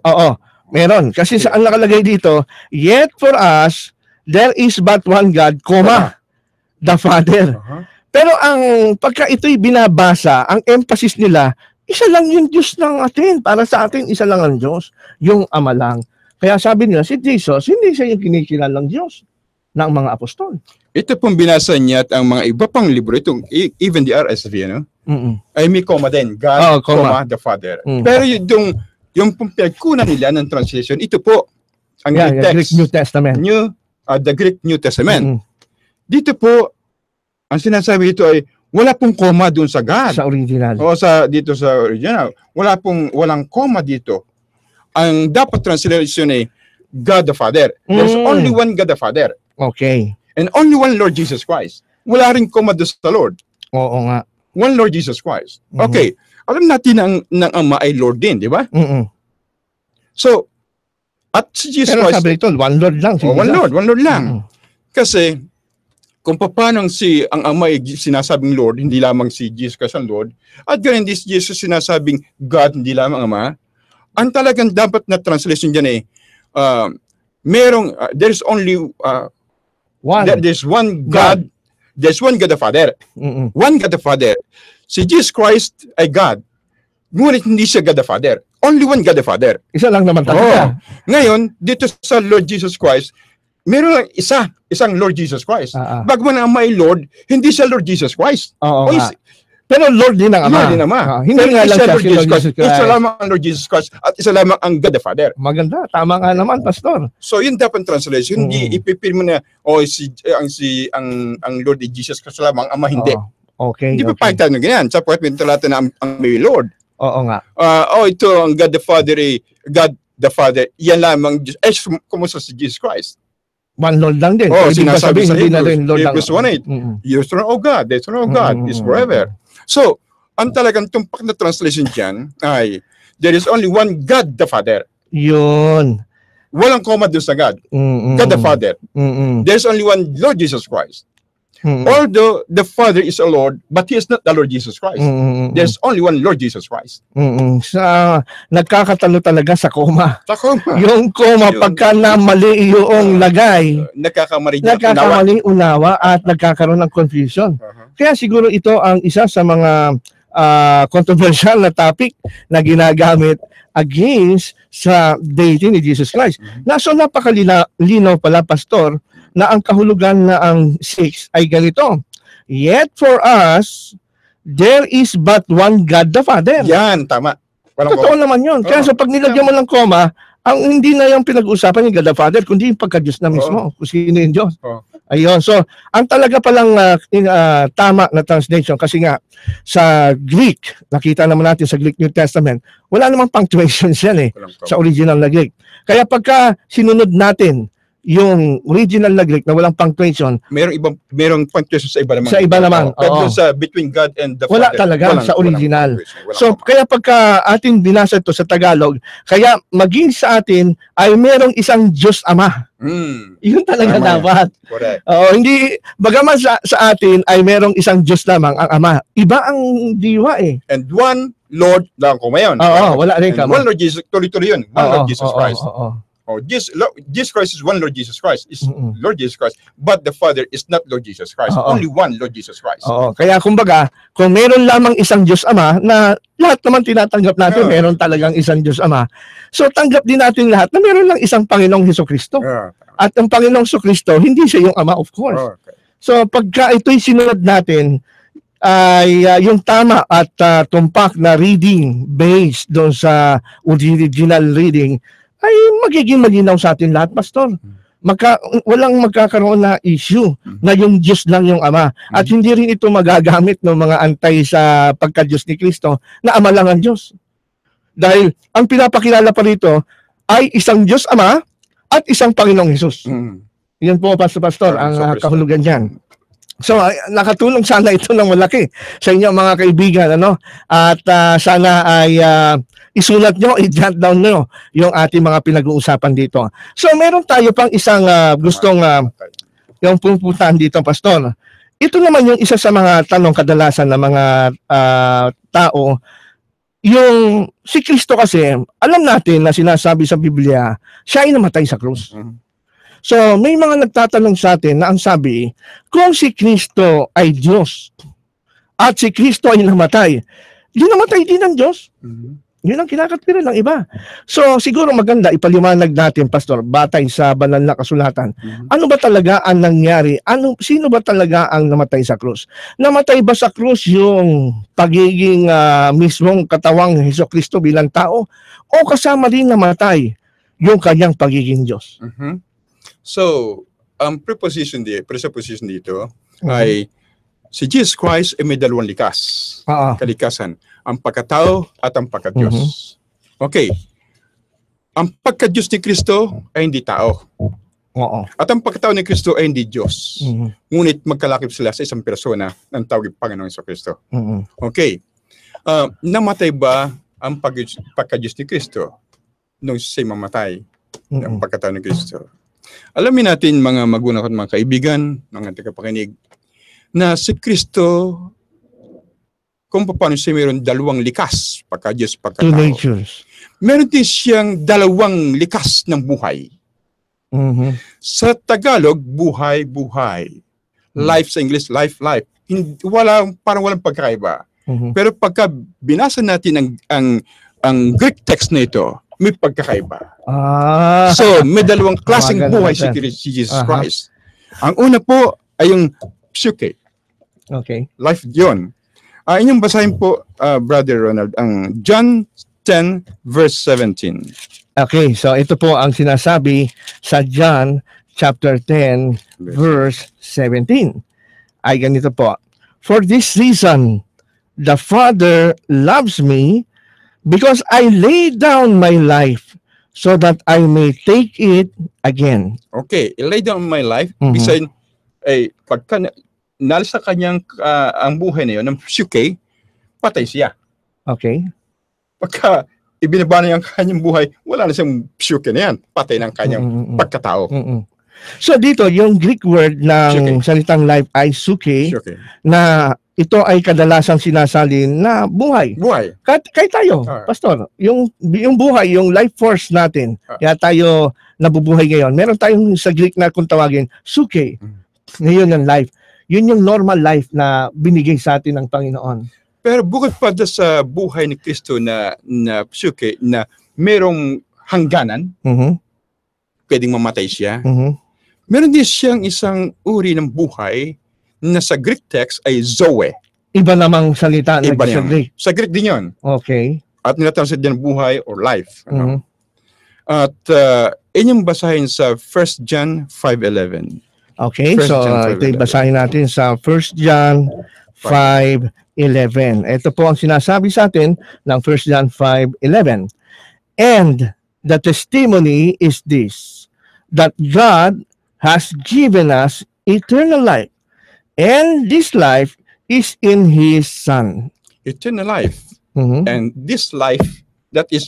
Oo, meron. Kasi saan nakalagay dito, yet for us, there is but one God, the Father. Pero ang pagka ito'y binabasa, ang emphasis nila, isa lang yung Diyos ng atin. Para sa atin, isa lang ang Diyos, yung Ama lang. Kaya sabi nila, si Jesus, hindi siya yung kinikilalang Diyos ng mga apostol. Ito pong binasa niya at ang mga iba pang libro, itong even the RSV, ano? Ay may comma din, God, the Father. Pero yung pong pinagkunan nila ng translation, ito po, ang Greek New Testament. The Greek New Testament. Dito po, ang sinasabi dito ay, wala pong comma doon sa God. Sa original. O dito sa original. Walang comma dito. Ang dapat translation ay, God the Father. There's only one God the Father. Okay. And only one Lord Jesus Christ. Wala rin comma doon sa Lord. Oo nga. One Lord Jesus Christ. Okay. Alam natin ng Ama ay Lord din, di ba? So, at si Jesus Pero Christ, sabi ito, one Lord lang. one Lord lang. Kasi, kung paano ang Ama ay sinasabing Lord, hindi lamang si Jesus Christ ang Lord, at ganun din si Jesus sinasabing God, hindi lamang Ama, ang talagang dapat na translation dyan ay, there's only there's one God. There's one God the Father. One God the Father. Si Jesus Christ ay God. Ngunit hindi siya God the Father. Only one God the Father. Isa lang naman talaga. Ngayon, dito sa Lord Jesus Christ, meron lang isang Lord Jesus Christ. Bagaman ang may Lord, hindi siya Lord Jesus Christ. Pero Lord din ang Ama. Lord din ang Ama. Hindi nga lang siya si Lord Jesus Christ. Isa lamang ang Lord Jesus Christ at isa lamang ang God the Father. Maganda. Tama nga naman, Pastor. So, yun dapat translation. Hindi ipipil mo na, ang Lord Jesus Christ lamang, ang Ama hindi. Okay. Hindi pa pakita na ganyan. Sapagkat may talata na ang may Lord. Oo nga. Ito ang God the Father, God the Father, yan lamang Diyos. Kumusta si Jesus Christ? One Lord lang din. Sinasabi sa Hebrews 1:8. Your throne, O God, the throne of God is forever. So, ang talagang tumpak na translation dyan ay, there is only one God the Father. Yun. Walang comma doon sa God. God the Father. There's only one Lord Jesus Christ. Although the Father is a Lord, but He is not the Lord Jesus Christ. There's only one Lord Jesus Christ. Nagkakatalo talaga sa koma. Takoma. Yung koma, Yun. pagka namali yung lagay, Nagkakamali unawa at nagkakaroon ng confusion. Kaya siguro ito ang isa sa mga controversial na topic na ginagamit against sa deity ni Jesus Christ. So napakalinaw pala, Pastor, na ang kahulugan na ang 6 ay ganito. Yet for us, there is but one God the Father. Yan, tama. Totoo naman yun. Kaya sa pag nilagyan mo ng koma, ang hindi na yung pinag-uusapan yung God the Father, kundi yung pagka-Diyos na mismo, kung sino yung Diyos. Ayun. So, ang talaga palang tama na translation, kasi nga, sa Greek, nakita naman natin sa Greek New Testament, wala namang punctuations yan sa original na Greek. Kaya pagka sinunod natin yung original na Greek na walang punctuation, merong punctuation sa iba naman. Sa iba naman. Pero sa between God and the wala Father, talaga sa original. Walang So, kaya pagka ating binasa ito sa Tagalog, kaya maging sa atin ay merong isang Diyos Ama. Yun talaga dapat. Correct. Hindi, bagaman sa atin ay merong isang Diyos lamang, ang Ama. Iba ang diwa And one Lord lang ko ngayon. Wala rin kama. One Lord Jesus, tuloy-tuloy yun. One Lord Jesus Christ. Jesus Christ is one Lord Jesus Christ. Is Lord Jesus Christ. But the Father is not Lord Jesus Christ. Only one Lord Jesus Christ. Kaya kumbaga, kung meron lamang isang Diyos Ama, na lahat naman tinatanggap natin, meron talagang isang Diyos Ama. So tanggap din natin lahat na meron lang isang Panginoong Hesukristo. At ang Panginoong Hesukristo, hindi siya yung Ama, of course. So pagka ito'y sinunod natin, ay yung tama at tumpak na reading based doon sa original reading, ay magiging malinaw sa atin lahat, Pastor. Walang magkakaroon na issue na yung Diyos lang yung Ama. At hindi rin ito magagamit ng mga antay sa pagka-Diyos ni Kristo na Ama lang ang Diyos. Dahil ang pinapakilala pa rito ay isang Diyos Ama at isang Panginoong Hesus. Yan po, Pastor, ang kahulugan niyan. So, nakatulong sana ito ng malaki sa inyo mga kaibigan, At sana ay isulat nyo, i-jot down nyo yung ating mga pinag-uusapan dito. So, meron tayo pang isang gustong yung pupuntahan dito, Pastor. Ito naman yung isa sa mga tanong kadalasan ng mga tao. Yung si Kristo kasi, alam natin na sinasabi sa Biblia, siya ay namatay sa krus. So, may mga nagtatanong sa atin na ang sabi, kung si Kristo ay Diyos at si Kristo ay namatay, di namatay din ang Diyos. Yun ang kinakatwiran ng iba. So, siguro maganda ipaliwanag natin, Pastor, batay sa banal na kasulatan. Ano ba talaga ang nangyari? Sino ba talaga ang namatay sa krus? Namatay ba sa krus yung pagiging mismong katawang Hesukristo bilang tao? O kasama din namatay yung kanyang pagiging Diyos? So, ang presupposition dito ay si Jesus Christ ay may dalawang likas. Kalikasan. Ang pagkatao at ang pagka-Diyos. Okay. Ang pagka-Diyos ni Kristo ay hindi tao. At ang pagkatao ni Kristo ay hindi Diyos. Ngunit magkalakip sila sa isang persona ng tawag Panginoong Kristo. Okay. Namatay ba ang pagka-Diyos ni Kristo nung siya mamatay ng pagkatao ni Kristo? Alamin natin mga magulang at mga kaibigan, mga tagapakinig, na si Kristo, kung paano siya mayroon dalawang likas, pagka-Diyos, pagkatao. Two natures. Meron din siyang dalawang likas ng buhay. Sa Tagalog, buhay. Life sa English, life. Parang walang pagkakaiba. Pero pagka binasa natin ang Greek text na ito, may pagkakaiba. So, may dalawang klaseng buhay si Jesus Christ. Ang una po ay yung psyche. Okay. Life yun. Inyong basahin po, Brother Ronald, ang John 10 verse 17. Okay, so ito po ang sinasabi sa John chapter 10 verse 17. Ay ganito po. For this reason, the Father loves me, because I lay down my life so that I may take it again. Okay, I lay down my life. Bisayin, pagka nalis sa kanyang ang buhay na yun, ng psyche, patay siya. Okay. Pagka ibinaba na yung kanyang buhay, wala na siyang psyche na yan. Patay ng kanyang pagkatao. So dito, yung Greek word ng Suke. salitang life ay suke, Okay. na ito ay kadalasang sinasalin na buhay. Buhay. Kahit tayo, Ah. pastor, yung buhay, yung life force natin, Ah. kaya tayo nabubuhay ngayon. Meron tayong sa Greek na kung tawagin, suke. Ngayon yung life. Yun yung normal life na binigay sa atin ng Panginoon. Pero bukod pa doon sa buhay ni Kristo na suke, na merong hangganan, Mhm. pwedeng mamatay siya. Mhm. Meron din siyang isang uri ng buhay na sa Greek text ay zoe. Iba namang salita na Iba sa yan. Greek. Sa Greek din yun. Okay. At nilatranslate din buhay or life. Mhm. At inyong basahin sa 1 John 5:11. Okay, 1 so John ito 5:11. basahin natin sa 1 John 5:11. Ito po ang sinasabi sa atin ng 1 John 5:11. And the testimony is this, that God has given us eternal life, and this life is in His Son. Eternal life. Mhm. And this life, that is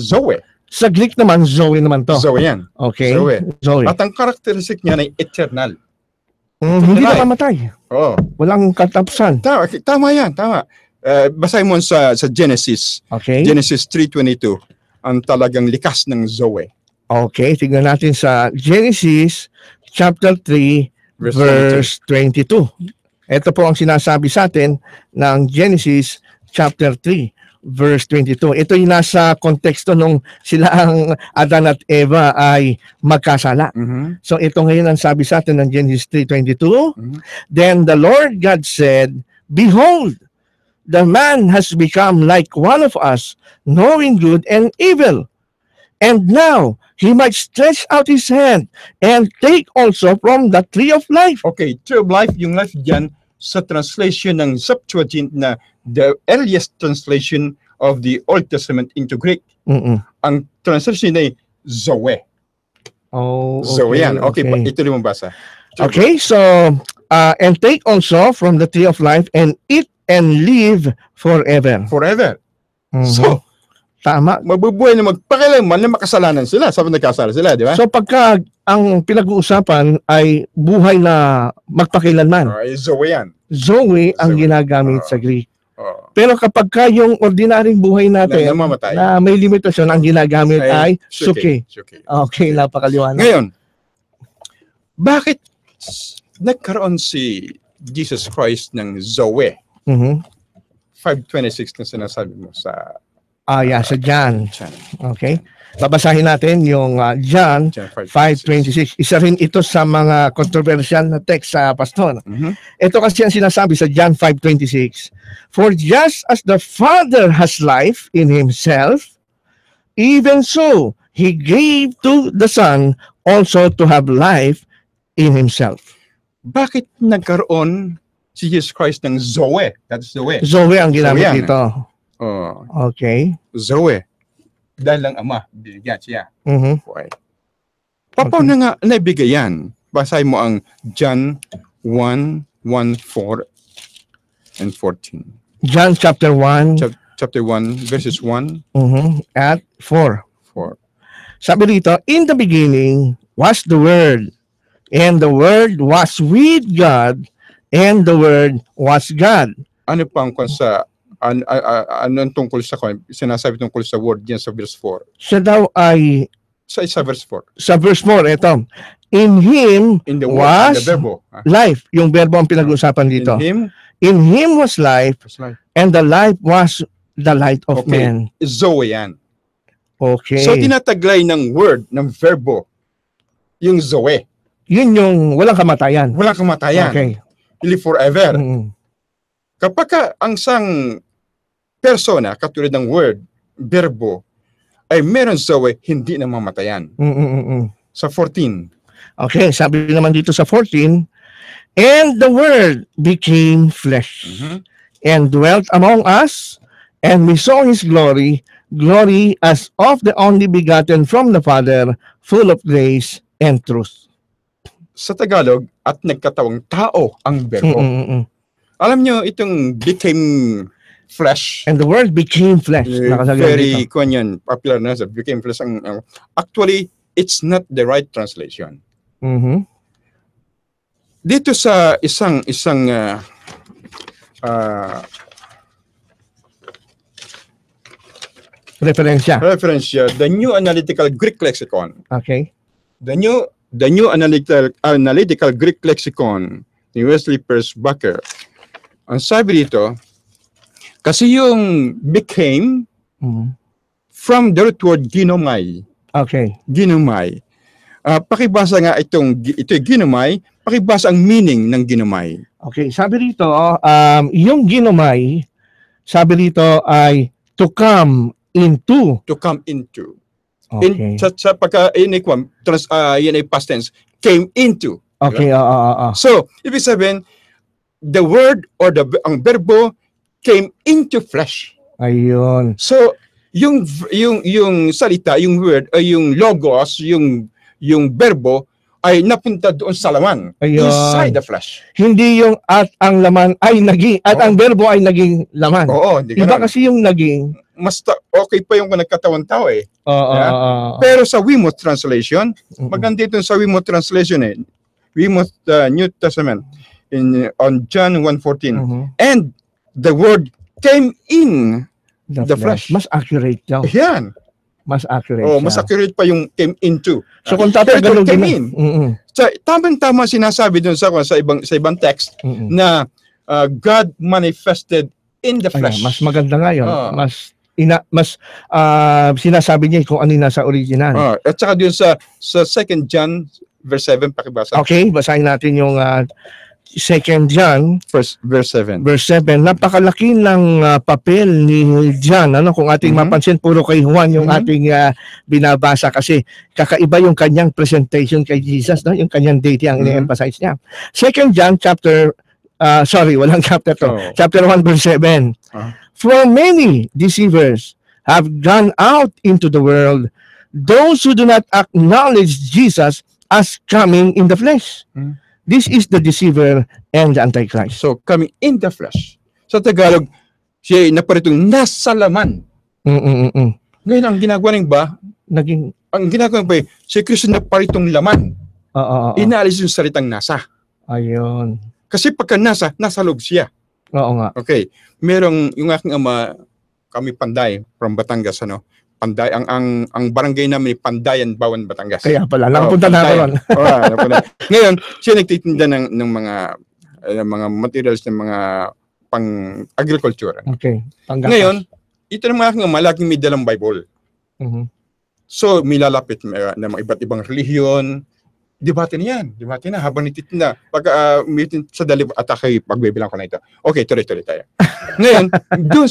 zoe. Sa Greek naman, Zoe naman to. Zoe yan. Okay, Zoe. Zoe. At ang characteristic niya ay eternal. Hindi life. namamatay. Oh, Walang katapusan. tama yan, tama. Basahin mo sa Genesis. Okay? Genesis 3:22. Ang talagang likas ng zoe. Okay, tignan natin sa Genesis chapter 3 verse 22. Ito po ang sinasabi sa atin ng Genesis chapter 3 verse 22. Ito yung nasa konteksto nung sila ang Adan at Eva ay magkasala. Mhm. So ito ngayon ang sabi sa atin ng Genesis 3:22. Mhm. Then the Lord God said, Behold, the man has become like one of us, knowing good and evil. And now he might stretch out his hand and take also from the tree of life. Okay, tree of life, yung life dyan sa translation ng Septuagint na the earliest translation of the Old Testament into Greek. Mm-mm. Ang translation ay zoe. Oh, Zoe yan. Okay, ito rin mo basa. Okay, so and take also from the tree of life and eat and live forever. Forever. Mhm. So, Tama. mabubuhay na magpakailanman na makasalanan sila. Sabi nagkasala sila, di ba? So pagka ang pinag-uusapan ay buhay na magpakailanman, Zoe yan. Zoe ang Zoe. ginagamit sa Greek. Oh. Pero kapag ka yung ordinaryong buhay natin Na namamatay. na may limitasyon, ang ginagamit ay suke. Suke. Okay, napakaliwanag. Ngayon, bakit nagkaroon si Jesus Christ ng Zoe? Mhm. 5:26 na sinasabi mo sa Yeah, sa John. John. Okay. Babasahin natin yung John John 5:26. Isa rin ito sa mga controversial na text sa pastor. Mhm. Ito kasi ang sinasabi sa John 5:26. For just as the Father has life in himself, even so he gave to the Son also to have life in himself. Bakit nagkaroon si Jesus Christ ng Zoe? That's Zoe. Zoe ang ginamit Zoe yan. dito. Oh, Okay. Zoe. Dahil lang Ama, binigyan siya. Mhm. Buhay. Paano nga naibigay yan? Basahin mo ang John 1:4 and 14. John chapter 1 Chapter 1, verses 1, at 4. 4. Sabi dito, in the beginning was the Word, and the Word was with God, and the Word was God. Ano pang kung sa anong tungkol sa sinasabi tungkol sa word diyan sa verse 4? Siya daw ay, Sa verse 4. sa verse 4, ito, in Him In the word, was in the verbo. life. Yung verbo ang pinag-uusapan dito. In Him was life, was life. and the life was the light of Okay. man. Zoe yan. Okay. So tinataglay ng word, ng verbo, yung Zoe. Yun yung walang kamatayan. Walang kamatayan. Okay. Live forever. Mm. Kapag ang isang persona, katulad ng word, verbo, ay meron Zoe, hindi na mamatayan. Sa 14. Okay, sabi naman dito sa 14, and the Word became flesh and dwelt among us, and we saw His glory, glory as of the only begotten from the Father, full of grace and truth. Sa Tagalog, at nagkatawang tao ang verbo. Alam nyo, itong became flesh. And the Word became flesh. Nakasabi Very dito. popular na sa became flesh. Actually, it's not the right translation. Mhm. Dito sa isang Referensya. reference siya, the New Analytical Greek Lexicon. Okay. The New Analytical Greek Lexicon ni Wesley Persbacher. Ang sabi dito, kasi yung became Mhm. from the root word ginomai. Okay. Ginomai. Pakibasa nga ito ginomai, pakibasa ang meaning ng ginomai. Okay, sabi rito, yung ginomai, sabi rito ay to come into. To come into. Okay. Sa pagka yun ay past tense, came into. Okay, So, ibig sabihin, the word or ang verbo came into flesh. Ayun. So, yung salita, yung word, ay yung logos, yung verbo ay napunta doon sa laman. Ayun. Inside the flesh. Hindi yung at ang laman ay naging, at Oo. ang verbo ay naging laman. Oo, hindi Iba ganun. kasi yung naging. Mas okay pa yung nagkatawan tao eh. Yeah. Oo. Pero sa Weymouth translation, Mhm. maganda ito sa Weymouth translation eh. Weymouth New Testament on John 1:14. Mhm. And the word came in. The flesh. Mas accurate daw. Yan. Mas accurate Oh, mas siya. accurate pa yung came into. So kung Pero ito, tatagalogin came mo. in. Mm-mm. So, tamang-tama sinasabi dun sa ibang text Mm-mm. na God manifested in the Ayan, flesh. mas maganda nga yun. Ah. Mas sinasabi niya kung ano yung nasa original. At saka dun sa 2 John verse 7, pakibasa. Okay, basahin natin yung 2 John Verse 7. verse 7. Napakalaki ng papel ni John. Kung ating Mhm. mapansin, puro kay Juan yung Mhm. ating binabasa kasi kakaiba yung kanyang presentation kay Jesus, no? Yung kanyang deity ang Mhm. ini-emphasize niya. 2 John walang chapter to. Oh. Chapter 1 verse 7. Ah. For many deceivers have gone out into the world, those who do not acknowledge Jesus as coming in the flesh. Hmm. This is the deceiver and the antichrist. So, coming in the flesh. Sa Tagalog, siya ay naparitong nasa laman. Ngayon, ang ginagawa ng ba, Naging si Kristo na paritong laman. Inaalis yung salitang nasa. Ayun. Kasi pagka nasa loob siya. Oo nga. Okay. Yung aking ama, kami Panday, from Batangas, Panday, ang barangay namin, Pandayan, Bawan, Batangas. Kaya pala, nakapunta na ako ron. Ngayon, siya nagtitinda ng mga materials ng mga pang-agriculture. Okay. Panggatas. Ngayon, ito ng mga aking ama, laging may dalang Bible. Mhm. So, milalapit ng mga iba't ibang relihiyon. Debate na habang nititinda. Pag sa dalib at ako'y pagbibilang ko na ito. Okay, tuloy tayo. Ngayon, doon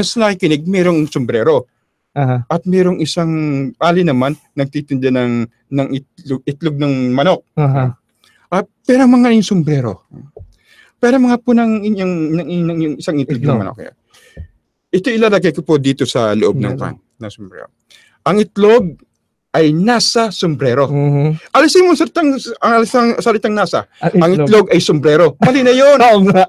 sa nakikinig, mayroong sombrero. Aha. At mayroong isang ali naman nagtitinda ng itlog ng manok. Aha. Pero mga yung sombrero. Pero mga po ng yung isang itlog Itlog. ng manok. Ito ilalagay ko po dito sa loob ng pan na sombrero. Ang itlog ay nasa sombrero. Mhm. Alisin mo ang salitang nasa. Ang itlog. itlog ay sombrero. Mali na yun. Oo nga.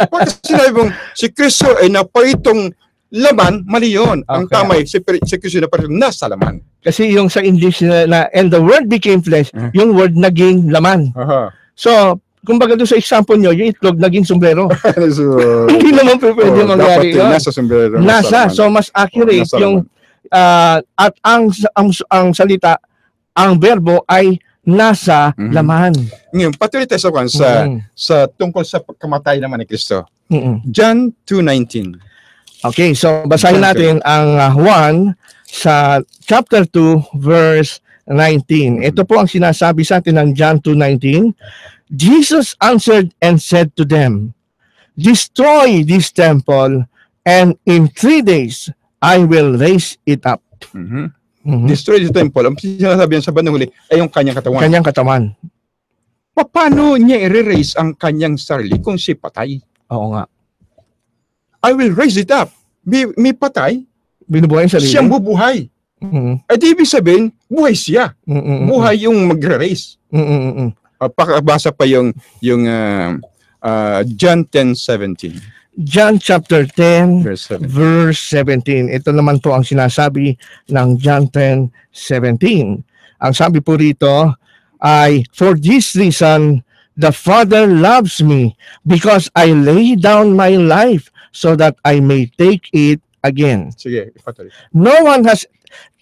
Pag sinabi mong si Kristo ay naparitong laman, mali yun. Ang Okay. tama ay si Kristo na paritong nasa laman. Kasi yung sa English na and the word became flesh, Ah. yung word naging laman. Aha. So, kumbaga doon sa example nyo, yung itlog naging sombrero. So, Hindi naman pwede mangyari dapat yun. nasa sombrero. Nasa, laman. so mas accurate Nasa yung at ang salita, ang verbo ay nasa Mhm. laman. Ngayon, patuloy tayo sa tungkol sa pagkamatay naman ni Kristo. Mhm. John 2:19. Okay, so basahin natin ang 1 sa chapter 2 verse 19. Ito po ang sinasabi sa atin ng John 2:19. Jesus answered and said to them, "Destroy this temple, and in 3 days I will raise it up." Mhm. Mhm. Destroy the temple. Ang sinasabi niya sa bandang huli ay yung kanyang katawan. Kanyang katawan. Paano niya i-raise ang kanyang sarili kung si patay? Oo nga. I will raise it up. May patay, Binubuhay ang sarili. siyang bubuhay. Mhm. At ibig sabihin, buhay siya. Mhm. Buhay yung magre-raise. Mhm. Pakabasa pa yung John 10:17. John chapter 10 Verse 7. verse 17. Ito naman po ang sinasabi ng John 10:17. Ang sabi po rito ay, for this reason, the Father loves me because I lay down my life so that I may take it again. Sige, ipatuloy. No one has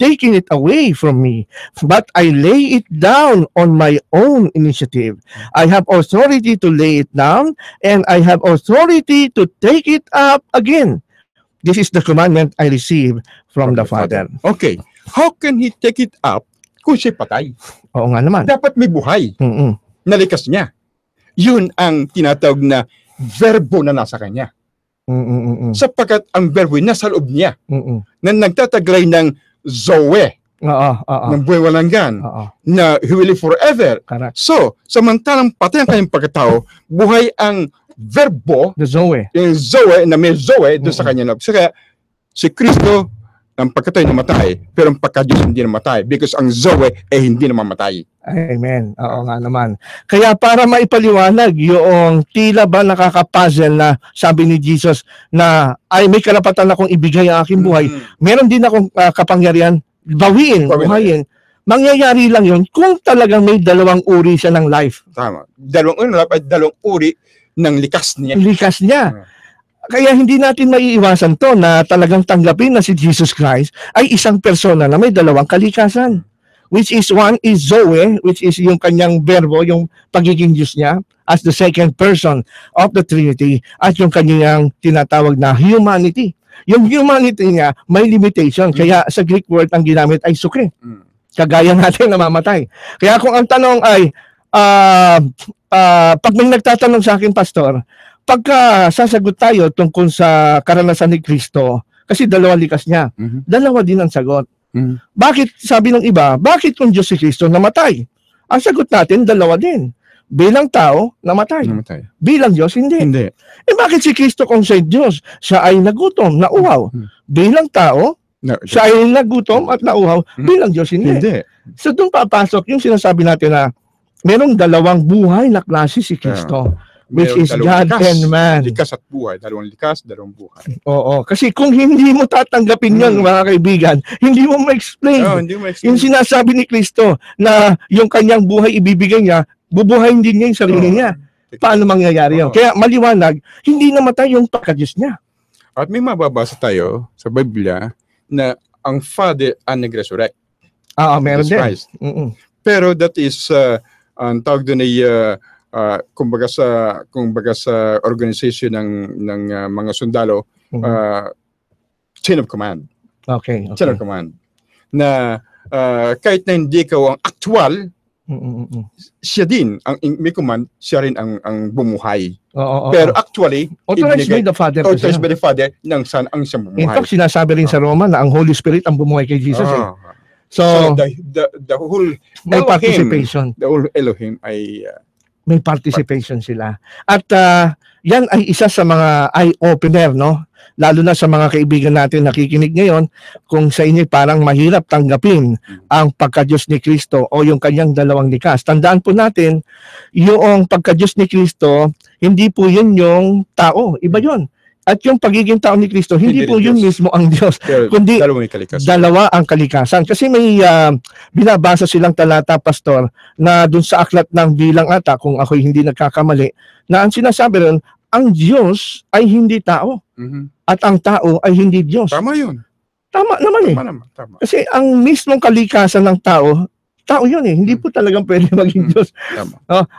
taken it away from me, but I lay it down on my own initiative. I have authority to lay it down, and I have authority to take it up again. This is the commandment I receive from the Father. Okay. How can he take it up kung siya patay? Oo nga naman. Dapat may buhay. Mm-mm. Nalikas niya. Yun ang tinatawag na verbo na nasa kanya. Mm-mm. Sapagkat ang verbo nasa loob niya Mm-mm. na nagtataglay ng Zoe, Oo, oo. ng buhay walang hanggan, Oo, na he will live forever. correct. So, samantalang patay ang kanyang pagkatao, buhay ang verbo, The Zoe. yung Zoe, na may Zoe doon sa kanya loob. So, kaya, si Kristo, ang pagkatay namatay, pero ang pagka-Diyos hindi namatay because ang Zoe ay hindi namamatay. Amen. Oo nga naman. Kaya para maipaliwanag yung tila ba nakaka-puzzle na sabi ni Jesus na ay may karapatan akong ibigay ang aking buhay. Meron din akong kapangyarihan bawiin, buhayin. Mangyayari lang yun kung talagang may dalawang uri siya ng life. Tama. Dalawang uri ng likas niya. Likas niya. Kaya hindi natin maiiwasan to na talagang tanggapin na si Jesus Christ ay isang persona na may dalawang kalikasan. Which is one is Zoe, which is yung kanyang verbo, yung pagiging Diyos niya as the second person of the Trinity, at yung kanyang tinatawag na humanity. Yung humanity niya may limitation, kaya sa Greek word ang ginamit ay suke. Kagaya natin namamatay. Kaya kung ang tanong ay, pag may nagtatanong sa akin, Pastor, pagka sasagot tayo tungkol sa karanasan ni Kristo, kasi dalawang likas niya, dalawa din ang sagot. Bakit, sabi ng iba, bakit kung Diyos si Kristo namatay? Ang sagot natin, dalawa din. Bilang tao, namatay. Bilang Diyos, hindi. Eh bakit si Kristo kung siya Diyos? Siya ay nagutom, nauhaw. Bilang tao, siya ay nagutom at nauhaw. Bilang Diyos, hindi. So doon papasok yung sinasabi natin na merong dalawang buhay na klase si Kristo. Which is God and man. Likas at buhay. Dalawang likas, dalawang buhay. Oo. Kasi kung hindi mo tatanggapin yun, mga kaibigan, hindi mo ma-explain. Hindi mo ma-explain. Yung sinasabi ni Kristo na yung kanyang buhay ibibigay niya, bubuhayin din niya yung sarili niya. Paano mangyayari yun? Kaya maliwanag, hindi namatay yung pagka-Diyos niya. At may mababasa tayo sa Biblia na ang Father ang nag-resurrect. Meron din. Pero that is, ang tawag doon ay kumbaga sa organization ng mga sundalo, chain of command. Okay. Chain of command. Na kahit na hindi ikaw ang actual, siya din ang may command, siya rin ang bumuhay. Pero actually, authorized by the Father. Authorized by the Father ng Son ang siyang bumuhay. In fact, sinasabi rin sa Roma na ang Holy Spirit ang bumuhay kay Jesus. So the whole may participation. The whole Elohim ay may participation sila. At yan ay isa sa mga eye-opener, no? Lalo na sa mga kaibigan natin nakikinig ngayon, kung sa inyo parang mahirap tanggapin ang pagka-Diyos ni Kristo o yung kanyang dalawang likas. Tandaan po natin, yung pagka-Diyos ni Kristo, hindi po yun yung tao. Iba yun. At yung pagiging tao ni Kristo, hindi po yun mismo ang Diyos, kundi dalawa ang kalikasan. Kasi may binabasa silang talata, Pastor, na dun sa aklat ng Bilang ata, kung ako'y hindi nagkakamali, na ang sinasabi rin, ang Diyos ay hindi tao. At ang tao ay hindi Diyos. Tama yun. Tama naman Tama. Kasi ang mismong kalikasan ng tao yun eh. Hindi po talagang pwede maging Diyos.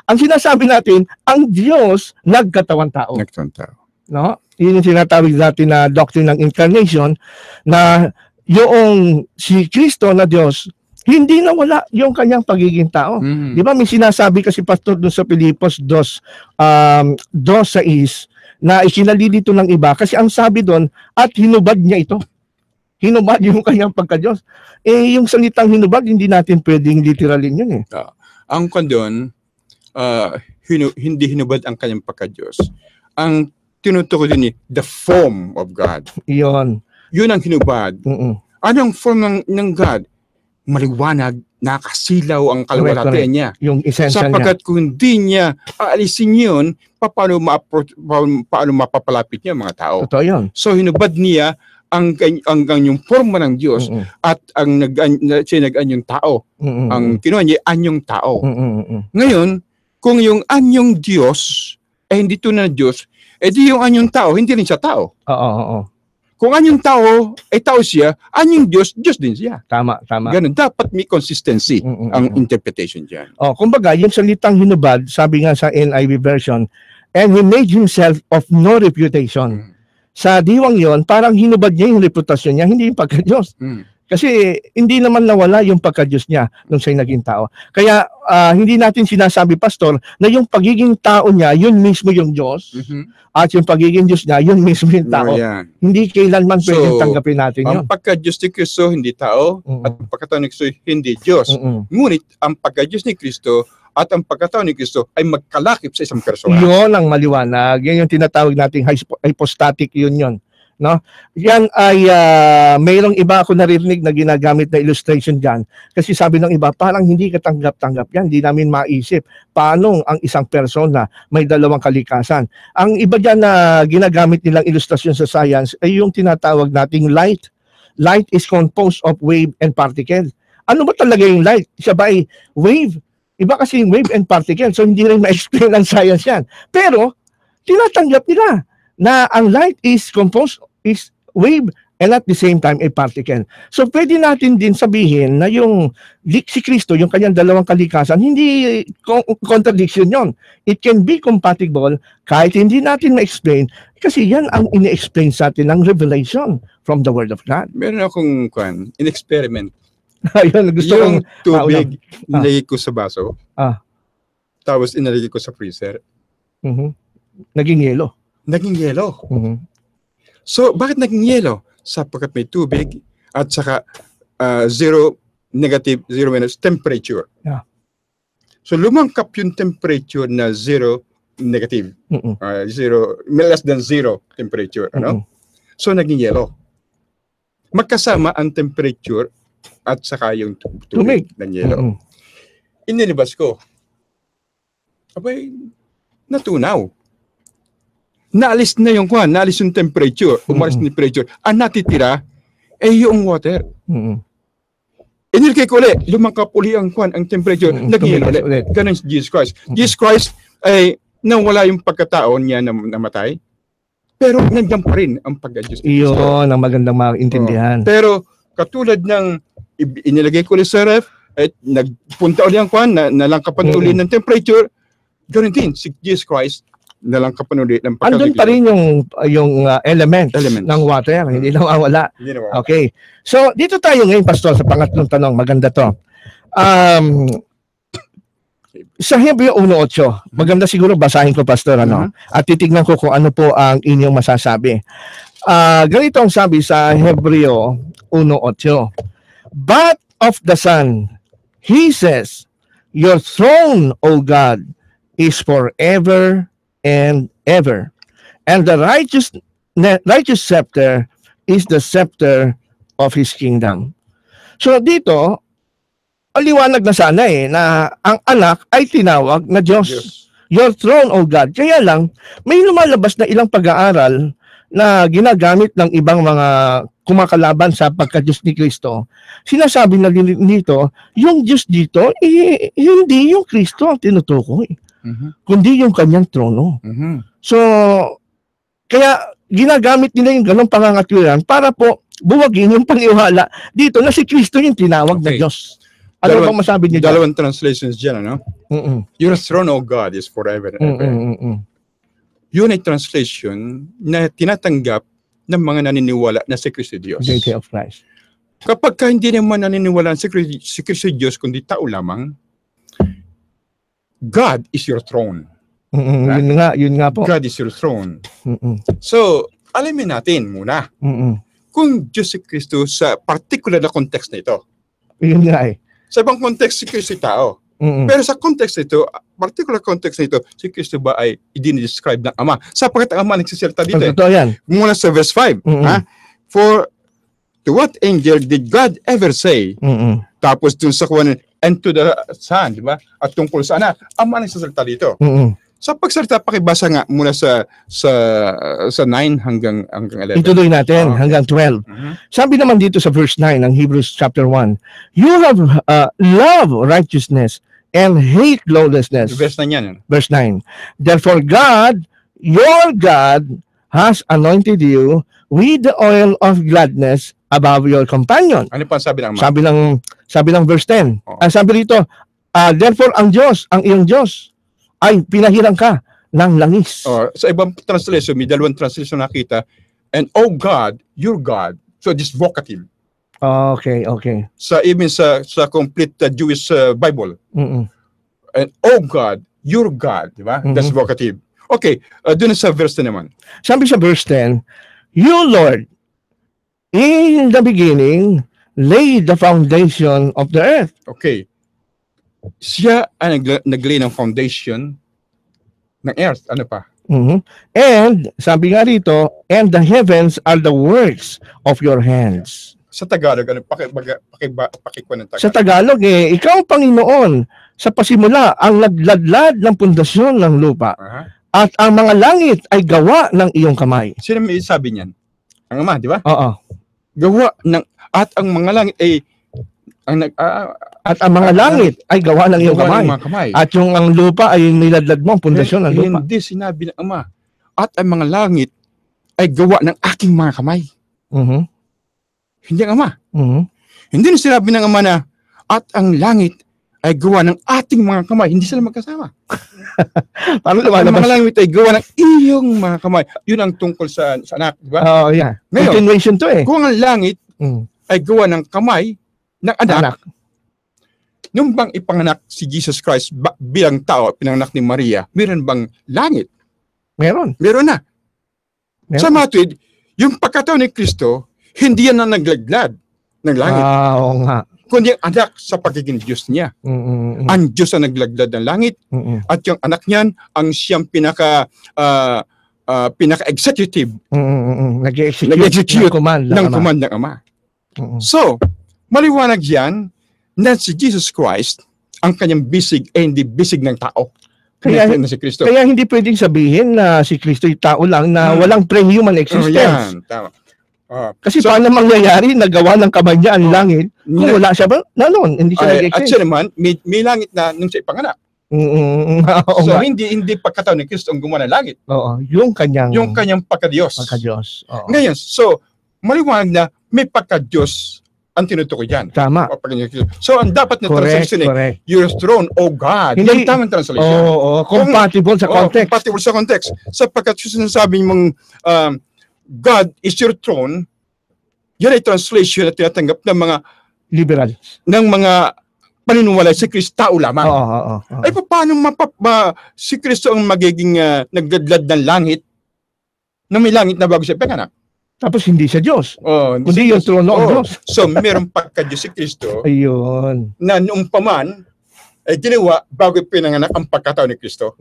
Ang sinasabi natin, ang Diyos nagkatawan tao. Nagkatawan tao. No? Yun yung sinatawag natin na doctrine ng incarnation, na yung si Kristo na Diyos, hindi na wala yung kanyang pagiging tao. Di ba may sinasabi kasi Pastor doon sa Pilipos 2:6 na isinalilito ng iba kasi ang sabi doon, at hinubad niya ito. Hinubad yung kanyang pagka-Diyos. Yung salitang hinubad, hindi natin pwedeng literalin yun eh. Ang kondon, hindi hinubad ang kanyang pagka-Diyos. Ang tinutukoy din the form of God. Yun ang hinubad. Anong form ng God? Maliwanag, nakasilaw ang kalwalhatian niya. Yung esensya niya. Sapagkat kung hindi niya aalisin yun, paano mapapalapit niya mga tao? Totoo yun. So hinubad niya ang yung forma ng Diyos at siya nag-anyong tao. Ang kinuha niya anyong tao. Ngayon, kung yung anyong Diyos ay hindi tunay na Diyos, di yung anyong tao, hindi rin siya tao. Oo. Kung anyong tao ay tao siya, anyong Diyos, Diyos din siya. Tama. Ganun, dapat may consistency ang interpretation dyan. Kumbaga, yung salitang hinubad, sabi nga sa NIV version, and he made himself of no reputation. Sa diwang yon, parang hinubad niya yung reputasyon niya, hindi yung pagka-Diyos. Kasi hindi naman nawala yung pagka-Diyos niya nung siya'y naging tao. Kaya hindi natin sinasabi, Pastor, na yung pagiging tao niya, yun mismo yung Diyos. At yung pagiging Diyos niya, yun mismo yung tao. Hindi kailanman pwedeng tanggapin natin yun. Ang pagka-Diyos ni Kristo, hindi tao, at ang pagkatao ni Kristo, hindi Diyos. Ngunit, ang pagka-Diyos ni Kristo at ang pagkatao ni Kristo ay magkalakip sa isang persona. Yun ang maliwanag. Yan yung tinatawag nating hypostatic union. No? Yan ay mayroong iba ako narinig na ginagamit na illustration diyan. Kasi sabi ng iba, parang hindi katanggap-tanggap yan. Hindi namin maisip paano ang isang persona may dalawang kalikasan. Ang iba diyan na ginagamit nilang ilustrasyon sa science ay yung tinatawag nating light. Light is composed of wave and particle. Ano ba talaga yung light? Siya ba ay wave? Iba kasi yung wave and particle. So hindi rin ma-explain ng science yan. Pero tinatanggap nila na ang light is composed is wave and at the same time a particle. So pwede natin din sabihin na yung si Kristo, yung kanyang dalawang kalikasan, hindi contradiction yon. It can be compatible kahit hindi natin ma-explain kasi yan ang ini-explain sa atin ng revelation from the Word of God. Meron akong in-experiment. Ayun, gusto yung kong tubig, inalagay ko sa baso. Tapos inalagay ko sa freezer. Naging yelo. Naging yelo. So, bakit naging yelo? Sapagkat may tubig at saka zero minus temperature. So, lumangkap yung temperature na zero negative. Less than zero temperature. So, naging yelo. Magkasama ang temperature at saka yung tubig ng yelo. Inilabas ko. Abay, natunaw. Naalis na yung naalis yung temperature, umalis na temperature. Ang natitira ay yung water. Inilagay ko ulit, lumangkap uli ang ang temperature, naging ulit. Ganun si Jesus Christ. Jesus Christ ay nawala yung pagkatao niya na namatay, pero nandiyan pa rin ang pagka-Diyos. Iyon ang magandang maintindihan. Pero katulad ng inilagay ko ulit sa ref, at nagpunta ulit ang nalangkapan ulit ng temperature, ganun din si Jesus Christ, nalangkapan ulit ng pagka-Diyos. Andun pa rin yung elements ng water, hindi nawawala. Okay. So, dito tayo ngayon, Pastor, sa pangatlong tanong. Maganda to. Sa Hebreo 1:8, maganda siguro basahin ko, Pastor, at titignan ko kung ano po ang inyong masasabi. Ganito ang sabi sa Hebreo 1:8. But of the Son, He says, your throne, O God, is forever and ever. And the righteous scepter is the scepter of His kingdom. So dito, aliwanag na sana na ang anak ay tinawag na Diyos. Your throne, O God. Kaya lang, may lumalabas na ilang pag-aaral na ginagamit ng ibang mga kumakalaban sa pagka-Diyos ni Kristo. Sinasabi na dito, yung Diyos dito, hindi yung Kristo ang tinutukoy, kundi yung kanyang trono. So, kaya ginagamit nila yung ganong pangangatwiran para po buwagin yung paniwala dito na si Kristo yung tinawag na Diyos. Ano bang masabi niyo dyan? Dalawang translations dyan, ano? Your throne, O God, is forever and ever. Yun ay translation na tinatanggap ng mga naniniwala na si Kristo Diyos. Deity of Christ. Kapag hindi naman naniniwala si Kristo Diyos, kundi tao lamang, God is your throne. Yun nga po. God is your throne. So, alamin natin muna kung Diyos si Kristo sa particular na context na ito. Yun nga Sa ibang context, si Kristo tao. Pero sa context nito, particular context nito, si Kristo ba ay i-describe ng Ama? Sapagkat ang Ama nagsisalita dito. Totoo yan. Mula sa verse 5. For to what angel did God ever say? Tapos dun sa kuwan, and to the Son, di ba? At tungkol sa Anak, Ama nagsisalita dito. Sa pagsalita, pakibasa nga mula sa 9 hanggang 11. Ituloy natin Okay. hanggang 12. Mhm. Sabi naman dito sa verse 9 ng Hebrews chapter 1, you have love righteousness and hate lawlessness. Verse na yan. Verse 9. Therefore God, your God, has anointed you with the oil of gladness above your companion. Ano pa ang sabi ng Ama? Sabi ng verse 10. Oo. Sabi rito, therefore ang Diyos, ang iyong Diyos, ay pinahirang ka ng langis. Sa ibang translation, may dalawang translation nakita. And oh God, your God. So this vocative. Okay. Even sa complete Jewish Bible. Mm-mm. And oh God, your God, di ba? Mhm. That's vocative. Okay, doon sa verse na naman. Sabi sa verse 10, you Lord, in the beginning, laid the foundation of the earth. Okay. Siya ang naglay ng foundation ng earth. Ano pa? Mhm. And, sabi nga rito, and the heavens are the works of your hands. Sa Tagalog, ano? Pakikuha ng Tagalog. Sa Tagalog, ikaw, Panginoon, sa pasimula, ang nagladlad ng pundasyon ng lupa, Aha. at ang mga langit ay gawa ng iyong kamay. Sino may sabi niyan? Ang Ama, di ba? Oo. Gawa ng, at ang mga langit ay, At ang mga langit ay gawa ng iyong gawa kamay. ng mga kamay. At yung ang lupa ay niladlad mo ang pundasyon ng lupa. Hindi sinabi ng Ama. At ang mga langit ay gawa ng aking mga kamay. Mhm. Hindi ang Ama. Mhm. Hindi na sinabi ng Ama na at ang langit ay gawa ng ating mga kamay. Hindi sila magkasama. Paano Ang lumalabas? mga langit ay gawa ng iyong mga kamay. Yun ang tungkol sa anak, di ba? Oo, yeah. Ngayon, Continuation to eh. kung ang langit Mm. ay gawa ng kamay ng anak, Anak. nung bang ipanganak si Jesus Christ bilang tao, pinanganak ni Maria, meron bang langit? Meron. Meron na. Meron. Sa matwid, yung pagkatao ni Kristo, hindi yan ang naglaglad ng langit, Oo nga. kundi ang anak sa pagiging Diyos niya. Mm-mm. Ang Diyos ang naglaglad ng langit, Mm-mm. at yung anak niyan, ang siyang pinaka-executive Mm-mm. Nag-execute Nag-execute ng command. ng command ng Ama. Mm-mm. So, maliwanag yan na si Jesus Christ, ang kanyang bisig ay hindi bisig ng tao. Kaya- na si Kristo. Kaya hindi pwedeng sabihin na si Kristo ay tao lang na walang pre-human existence. Yan, tama. Kasi paano mangyayari na gawa ng kamay niya ang langit kung Yeah. wala siya ba? Nanon, hindi siya At nag-exist. siya naman, may langit na nung siya ipanganak. Oo So, nga. hindi pagkatao ni Kristo ang gumawa ng langit. Oo, yung kanyang Yung kanyang pagka-Diyos. pagka-Diyos. Oo. Ngayon, so, maliwanag na may pagka-Diyos ang tinutukoy dyan. Tama. So, ang dapat na Correct, translation correct. your throne, O God. Hindi- Yung tamang translation. Oo, compatible sa context. Compatible sa context. Sapagkat sinasabi mong God is your throne, yan ay translation na tinatanggap ng Liberal. mga paniniwala si Kristo tao lamang. Oo. Ay paano si Kristo ang magiging nagdadlad ng langit na may langit na bago siya panganak? Tapos hindi siya Diyos. Kundi yung trono ng Diyos. So, meron pagka-Diyos si Kristo Ayun. na noong paman ay ginawa bago pinanganak ang pagkatao ni Kristo.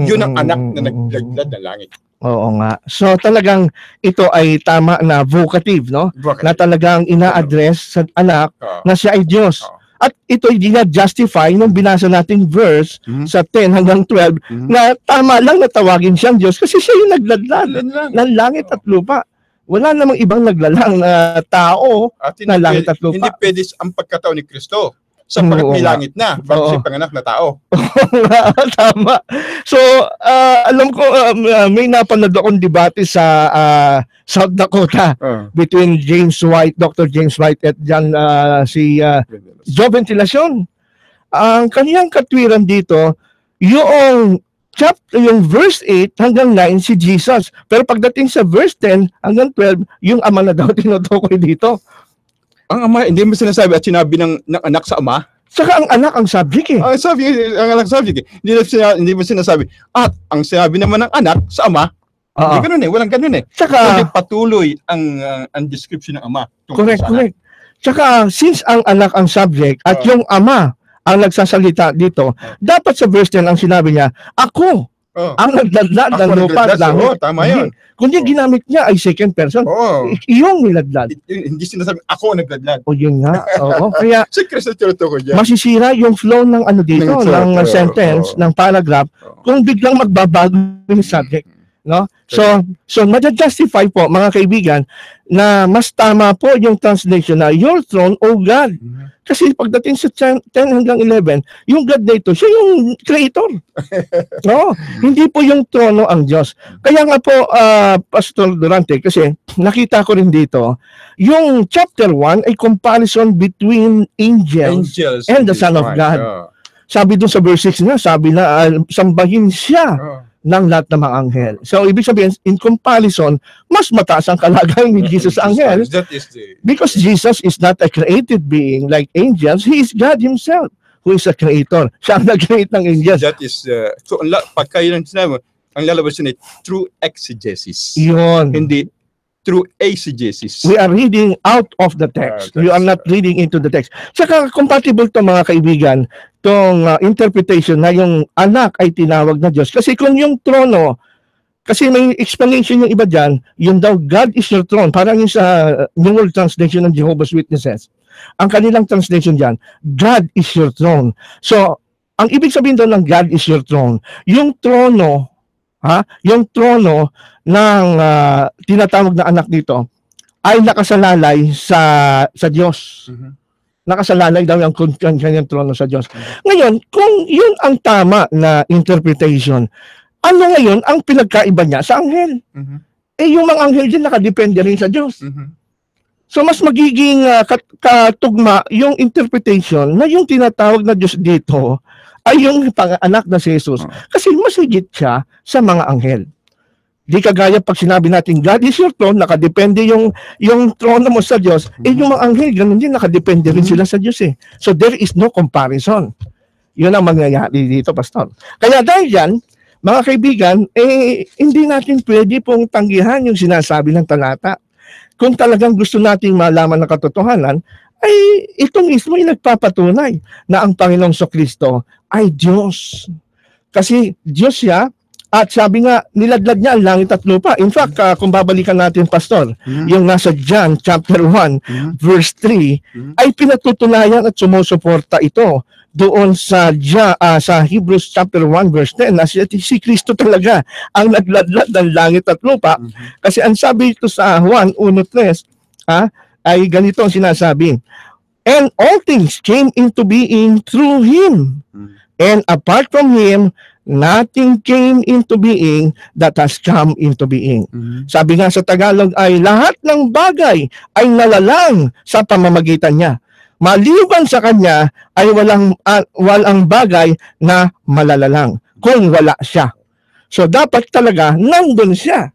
Yun ang anak na nagdadlad ng langit. Oo nga. So talagang ito ay tama na vocative, no? Na talagang ina-address sa anak na siya ay Diyos. Oo. At ito ay dina-justify nung binasa nating verse sa 10 hanggang 12 na tama lang na tawagin siyang Diyos kasi siya yung nagladlad ng langit at lupa. Wala namang ibang naglalang na tao At na langit at lupa. hindi pwede ang pagkatao ni Kristo sapagkat may langit na bago Oo. siya panganak na tao. Tama. So, alam ko, may napanood akong debate sa South Dakota between Dr. James White at si Joe Ventilacion. Ang kaniyang katwiran dito, yung verse 8 hanggang 9 si Jesus. Pero pagdating sa verse 10 hanggang 12, yung ama na daw tinutukoy dito. Ang ama, hindi mo sinasabi at sinabi ng anak sa ama. Saka ang anak ang subject eh. Ang anak sabi, hindi mo sinasabi. At ang sinabi naman ng anak sa ama, hindi ganun eh, walang ganun eh. Saka, Hindi patuloy ang description ng ama. correct. Tsaka, since ang anak ang subject at yung ama ang nagsasalita dito, dapat sa verse 10 ang sinabi niya, ako Oh. Ang nagladlad ng Ako lupa at nagladlad, langit. oo, tama yun. Kundi ginamit niya ay second person. Oo. Iyong niladlad. Hindi sinasabi, ako nagladlad. O yun nga. Oo. Kaya Si Kristo tinutukoy dyan. masisira yung flow ng ano dito, Ng thought, ng sentence, oo. ng paragraph, Oo. kung biglang magbabago yung subject. No? So ma-justify po, mga kaibigan, na mas tama po yung translation na your throne, O God. Kasi pagdating sa 10 hanggang 11, yung God dito, siya yung creator. No? Hindi po yung trono ang Diyos. Kaya nga po, Pastor Durante, kasi nakita ko rin dito, yung chapter 1 ay comparison between angels and the Son of God. Sabi doon sa verse 6 nga, sabi na sambahin siya ng lahat ng mga anghel. So, ibig sabihin, in comparison, mas mataas ang kalagayan ni Jesus sa anghel. That is the... Because Jesus is not a created being like angels. He is God Himself who is a creator. Siya ang nag-create ng angels. That is... so, pagka yun ang sinabi mo, ang lalabas yun ay true exegesis. Yun. Hindi true eisegesis. We are reading out of the text. We are not reading into the text. Saka compatible to mga kaibigan, tong interpretation na yung anak ay tinawag na Diyos. Kasi kung yung trono, kasi may explanation yung iba dyan, yung daw God is your throne, parang yung sa New World Translation ng Jehovah's Witnesses. Ang kanilang translation dyan, God is your throne. So, ang ibig sabihin doon ng God is your throne, yung trono, yung trono ng tinatawag na anak dito ay nakasalalay sa Diyos. Nakasalalay daw yung kanyang trono sa Diyos. Ngayon, kung yun ang tama na interpretation, ano ngayon ang pinagkaiba niya sa anghel? Eh yung mga anghel din nakadepende rin sa Diyos. So mas magiging katugma yung interpretation na yung tinatawag na Diyos dito ay yung anak na si Jesus. Kasi mas higit siya sa mga anghel. Di kagaya pag sinabi natin, God is your throne, nakadepende yung trono mo sa Diyos, yung mga anghel, ganun din, nakadepende rin sila sa Diyos eh. So there is no comparison. Yun ang mangyayari dito, Pastor. Kaya dahil yan, mga kaibigan, hindi natin pwede pong tanggihan yung sinasabi ng talata. Kung talagang gusto nating malaman ng katotohanan, ay ito mismo yung nagpapatunay na ang Panginoong Kristo ay Diyos. Kasi Diyos siya, at sabi nga, niladlad niya ang langit at lupa. In fact, kung babalikan natin, Pastor, yung nasa John chapter 1, verse 3, ay pinatutunayan at sumusuporta ito doon sa Hebrews chapter 1, verse 10, na si Kristo talaga ang nagladlad ng langit at lupa. Kasi ang sabi ito sa 1:1-3, ay ganito ang sinasabi. And all things came into being through Him. And apart from Him, nothing came into being that has come into being. Sabi nga sa Tagalog ay lahat ng bagay ay nalalang sa pamamagitan niya. Maliban sa kanya ay walang bagay na malalalang kung wala siya. So dapat talaga nandun siya.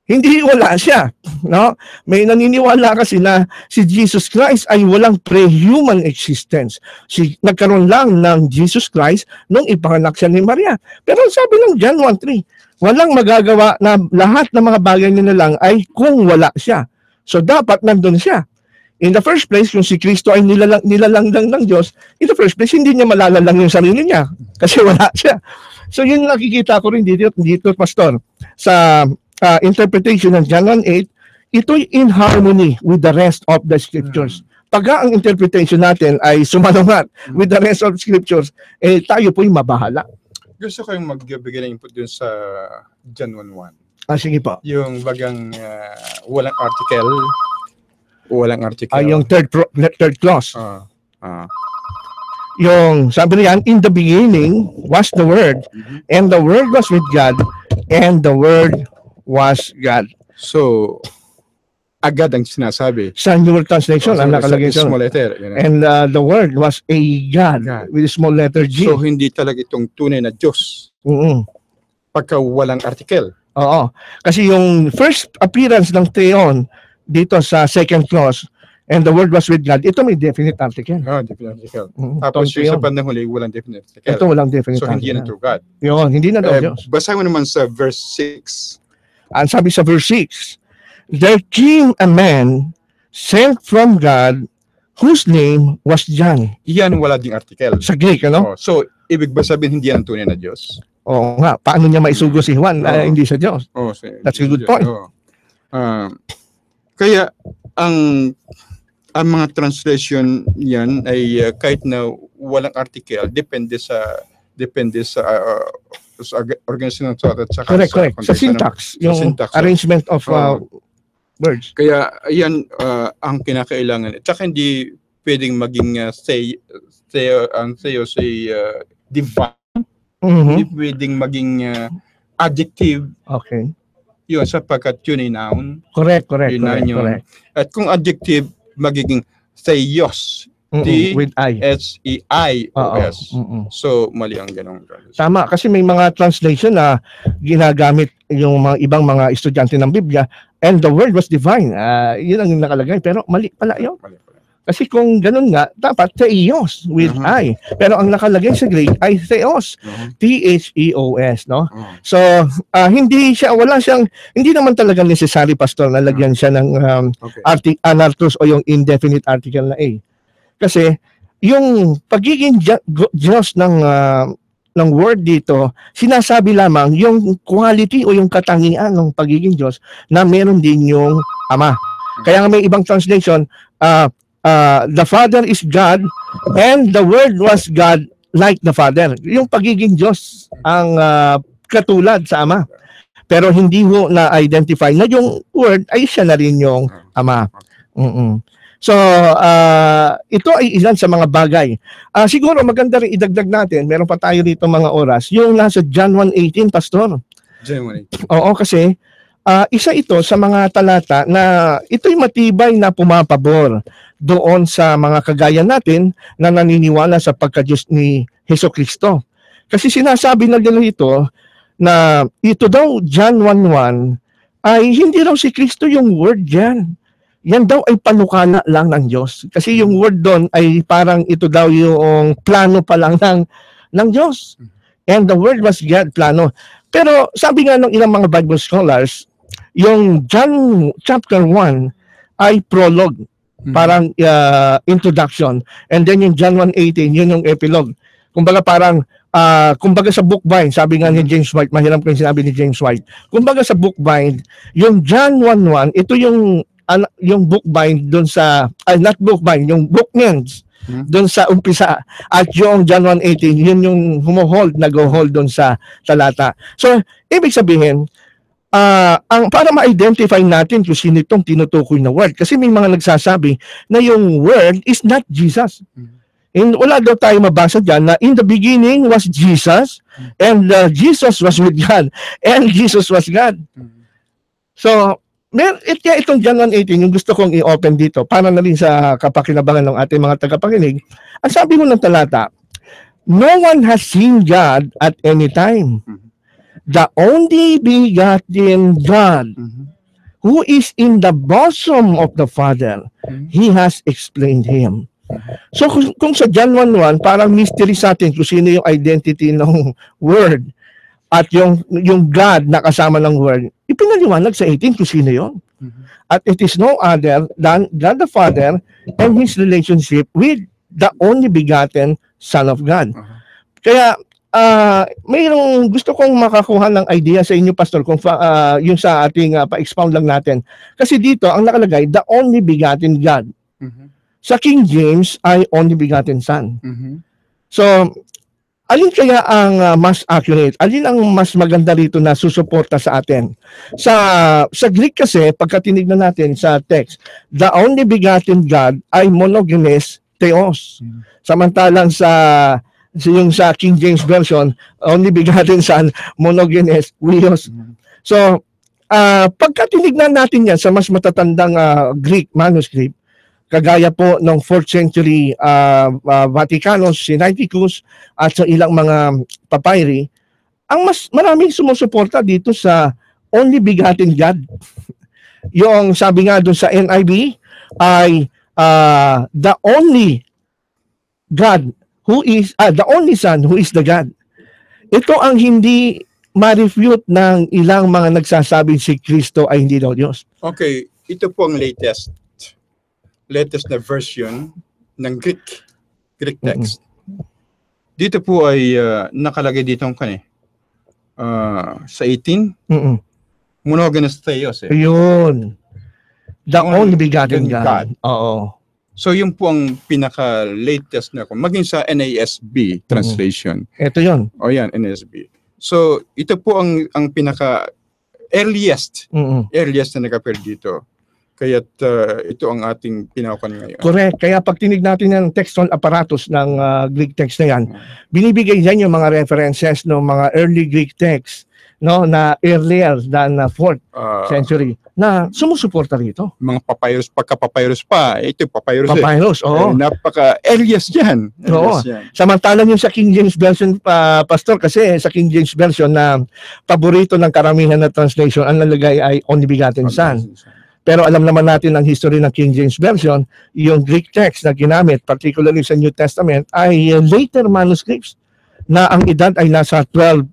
Hindi wala siya, no? May naniniwala kasi na si Jesus Christ ay walang pre-human existence. Nagkaroon lang ng Jesus Christ nung ipanganak siya ni Maria. Pero sabi ng John 1:3, walang magagawa na lahat ng mga bagay nila lang ay kung wala siya. So dapat nandun siya. In the first place, kung si Kristo ay nilalang ng Diyos, in the first place, hindi niya malalalang yung sarili niya kasi wala siya. So yun nakikita ko rin dito Pastor, sa interpretation ng John 1:8, ito'y in harmony with the rest of the scriptures. Pagka ang interpretation natin ay sumalungat with the rest of the scriptures, tayo po'y mabahala. Gusto ko yung magbigay ng input dun sa John 1:1. Sige po. Yung bagang walang article. Yung third clause. Ah. Yung sabi niyan, in the beginning was the Word, and the Word was with God, and the Word was God. So, agad ang sinasabi. Sa New World Translation, ang nakalagay sa small letter. You know? And the Word was a God with a small letter G. So, hindi talaga itong tunay na Diyos. Pagka walang article. Oo. Kasi yung first appearance ng Theon dito sa second clause, and the Word was with God, ito may definite article. Definite article. Tapos yung sa bandang huli, walang definite article. Ito walang definite article. So, hindi yan true God. Yun, hindi na daw Diyos. Basahin mo naman sa verse 6. Ang sabi sa verse 6, there came a man sent from God whose name was John. Iyan wala ding article. Sa Greek, ano? So, ibig ba sabihin hindi yan tunay na Diyos? Oo nga, paano niya maisugo si Juan na hindi siya Diyos? Oh, That's a good point. Kaya ang mga translation yan ay kahit na walang article, depende sa organisasyon at saka Correct. Sa syntax, yung syntax, arrangement of words. Kaya ayan ang kinakailangan. At saka hindi pwedeng maging divine. Hindi pwedeng maging adjective. Okay. Yun, sapagkat yun ay noun. Correct. At kung adjective, magiging theos. With I. T-H-E-I-O-S. So, mali ang ganong. Tama, kasi may mga translation na ginagamit yung mga ibang mga estudyante ng Biblia, and the word was divine. Yun ang nakalagay, pero mali pala yun. Kasi kung ganun nga, dapat theos with I. Pero ang nakalagay sa Greek ay theos. T-H-E-O-S, no? So, hindi naman talaga necessary, Pastor, na lagyan siya ng anarthros o yung indefinite article na A. Kasi, yung pagiging Diyos ng word dito, sinasabi lamang yung quality o yung katangian ng pagiging Diyos na meron din yung Ama. Kaya nga may ibang translation, the Father is God and the Word was God like the Father. Yung pagiging Diyos ang katulad sa Ama. Pero hindi mo na-identify na yung Word ay siya na rin yung Ama. So, ito ay ilan sa mga bagay. Siguro maganda rin idagdag natin, meron pa tayo dito mga oras, yung nasa John 1:18, Pastor. John 1:18. Oo, kasi isa ito sa mga talata na ito'y matibay na pumapabor doon sa mga kagaya natin na naniniwala sa pagka-Diyos ni Hesukristo. Kasi sinasabi na nila ito na ito daw, John 1:1, ay hindi raw si Kristo yung word dyan. Yan daw ay panukala lang ng Diyos. Kasi yung word doon ay parang ito daw yung plano pa lang ng Diyos. And the word was God, plano. Pero sabi nga ng ilang mga Bible scholars, yung John chapter 1 ay prologue, parang introduction. And then yung John 1:18, yun yung epilogue. Kumbaga parang, kumbaga sa bookbind, sabi nga ni James White, mahiram ko yung sinabi ni James White, kumbaga sa bookbind, yung John 1:1, ito yung bookbind doon sa, not bookbind, yung bookends doon sa umpisa. At yung John 1:18, yun yung nag-hold doon sa talata. So, ibig sabihin, para ma-identify natin kung sino itong tinutukoy na word. Kasi may mga nagsasabi na yung word is not Jesus. And wala daw tayo mabasa dyan na in the beginning was Jesus and Jesus was with God and Jesus was God. So, itong John 1:18, yung gusto kong i-open dito para na rin sa kapakinabangan ng ating mga tagapakinig. Ang sabi mo ng talata, no one has seen God at any time. The only begotten God who is in the bosom of the Father, He has explained Him. So kung sa John 1:1, parang mystery sa atin kung sino yung identity ng Word at yung God na kasama ng Word, ipinaliwanag sa 18 kung sino yun. At it is no other than God the Father and His relationship with the only begotten Son of God. Kaya mayroong gusto kong makakuha ng idea sa inyo, Pastor, kung yung sa ating pa-expound lang natin. Kasi dito, ang nakalagay, the only begotten God. Sa King James ay only begotten Son. So, alin kaya ang mas accurate? Alin ang mas maganda rito na susuporta sa atin? Sa Greek kasi, pagka tinignan natin sa text, the only begotten God ay monogenes theos. Samantalang yung sa King James Version, only begotten Son, monogenes huios. So, pagka tinignan natin yan sa mas matatandang Greek manuscript, kagaya po ng 4th century Vaticanus, Sinaiticus, at sa ilang mga papyri, ang mas maraming sumusuporta dito sa only begotten God. Yung sabi nga doon sa NIV ay the only God who is, the only Son who is the God. Ito ang hindi ma-refute ng ilang mga nagsasabing si Kristo ay hindi daw Diyos. Okay, ito po ang latest na version ng Greek text. Dito po ay nakalagay dito ang sa 18, Mm-mm. monogamous theos eh. Ayun. The only begotten God. God. Oo. So yun po ang pinaka-latest na maging sa NASB translation. Ito yun. O yan, NASB. So ito po ang pinaka-earliest na nag-appear dito. Kaya ito ang ating pinakuan ngayon. Correct. Kaya pag tinig natin yung textual apparatus ng Greek text na yan, binibigay dyan yung mga references ng mga early Greek text, no, na earlier than 4th century na sumusuporta rito. Mga papyrus, pagka-papyrus pa, ito papyrus. Papyrus, oo. Napaka-earliest yan. Oo. Samantalang yung sa King James Version, Pastor, kasi sa King James Version na paborito ng karamihan na translation, ang nalagay ay only begotten Son. Pero alam naman natin ang history ng King James Version, yung Greek text na ginamit, particularly sa New Testament, ay later manuscripts na ang edad ay nasa 12th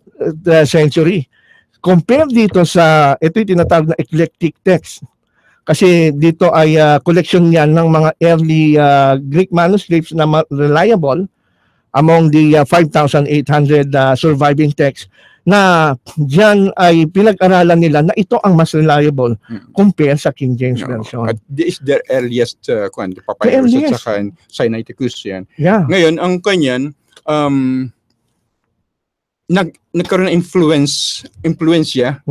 century. Compare dito sa, ito yung tinatawag na eclectic text. Kasi dito ay collection yan ng mga early Greek manuscripts na reliable among the 5,800 surviving texts na diyan ay pinag-aralan nila na ito ang mas reliable compare sa King James Version. At this is their earliest papyrus at saka Sinaiticus yan. Yeah. Ngayon, ang kanyan, nagkaroon ng influensya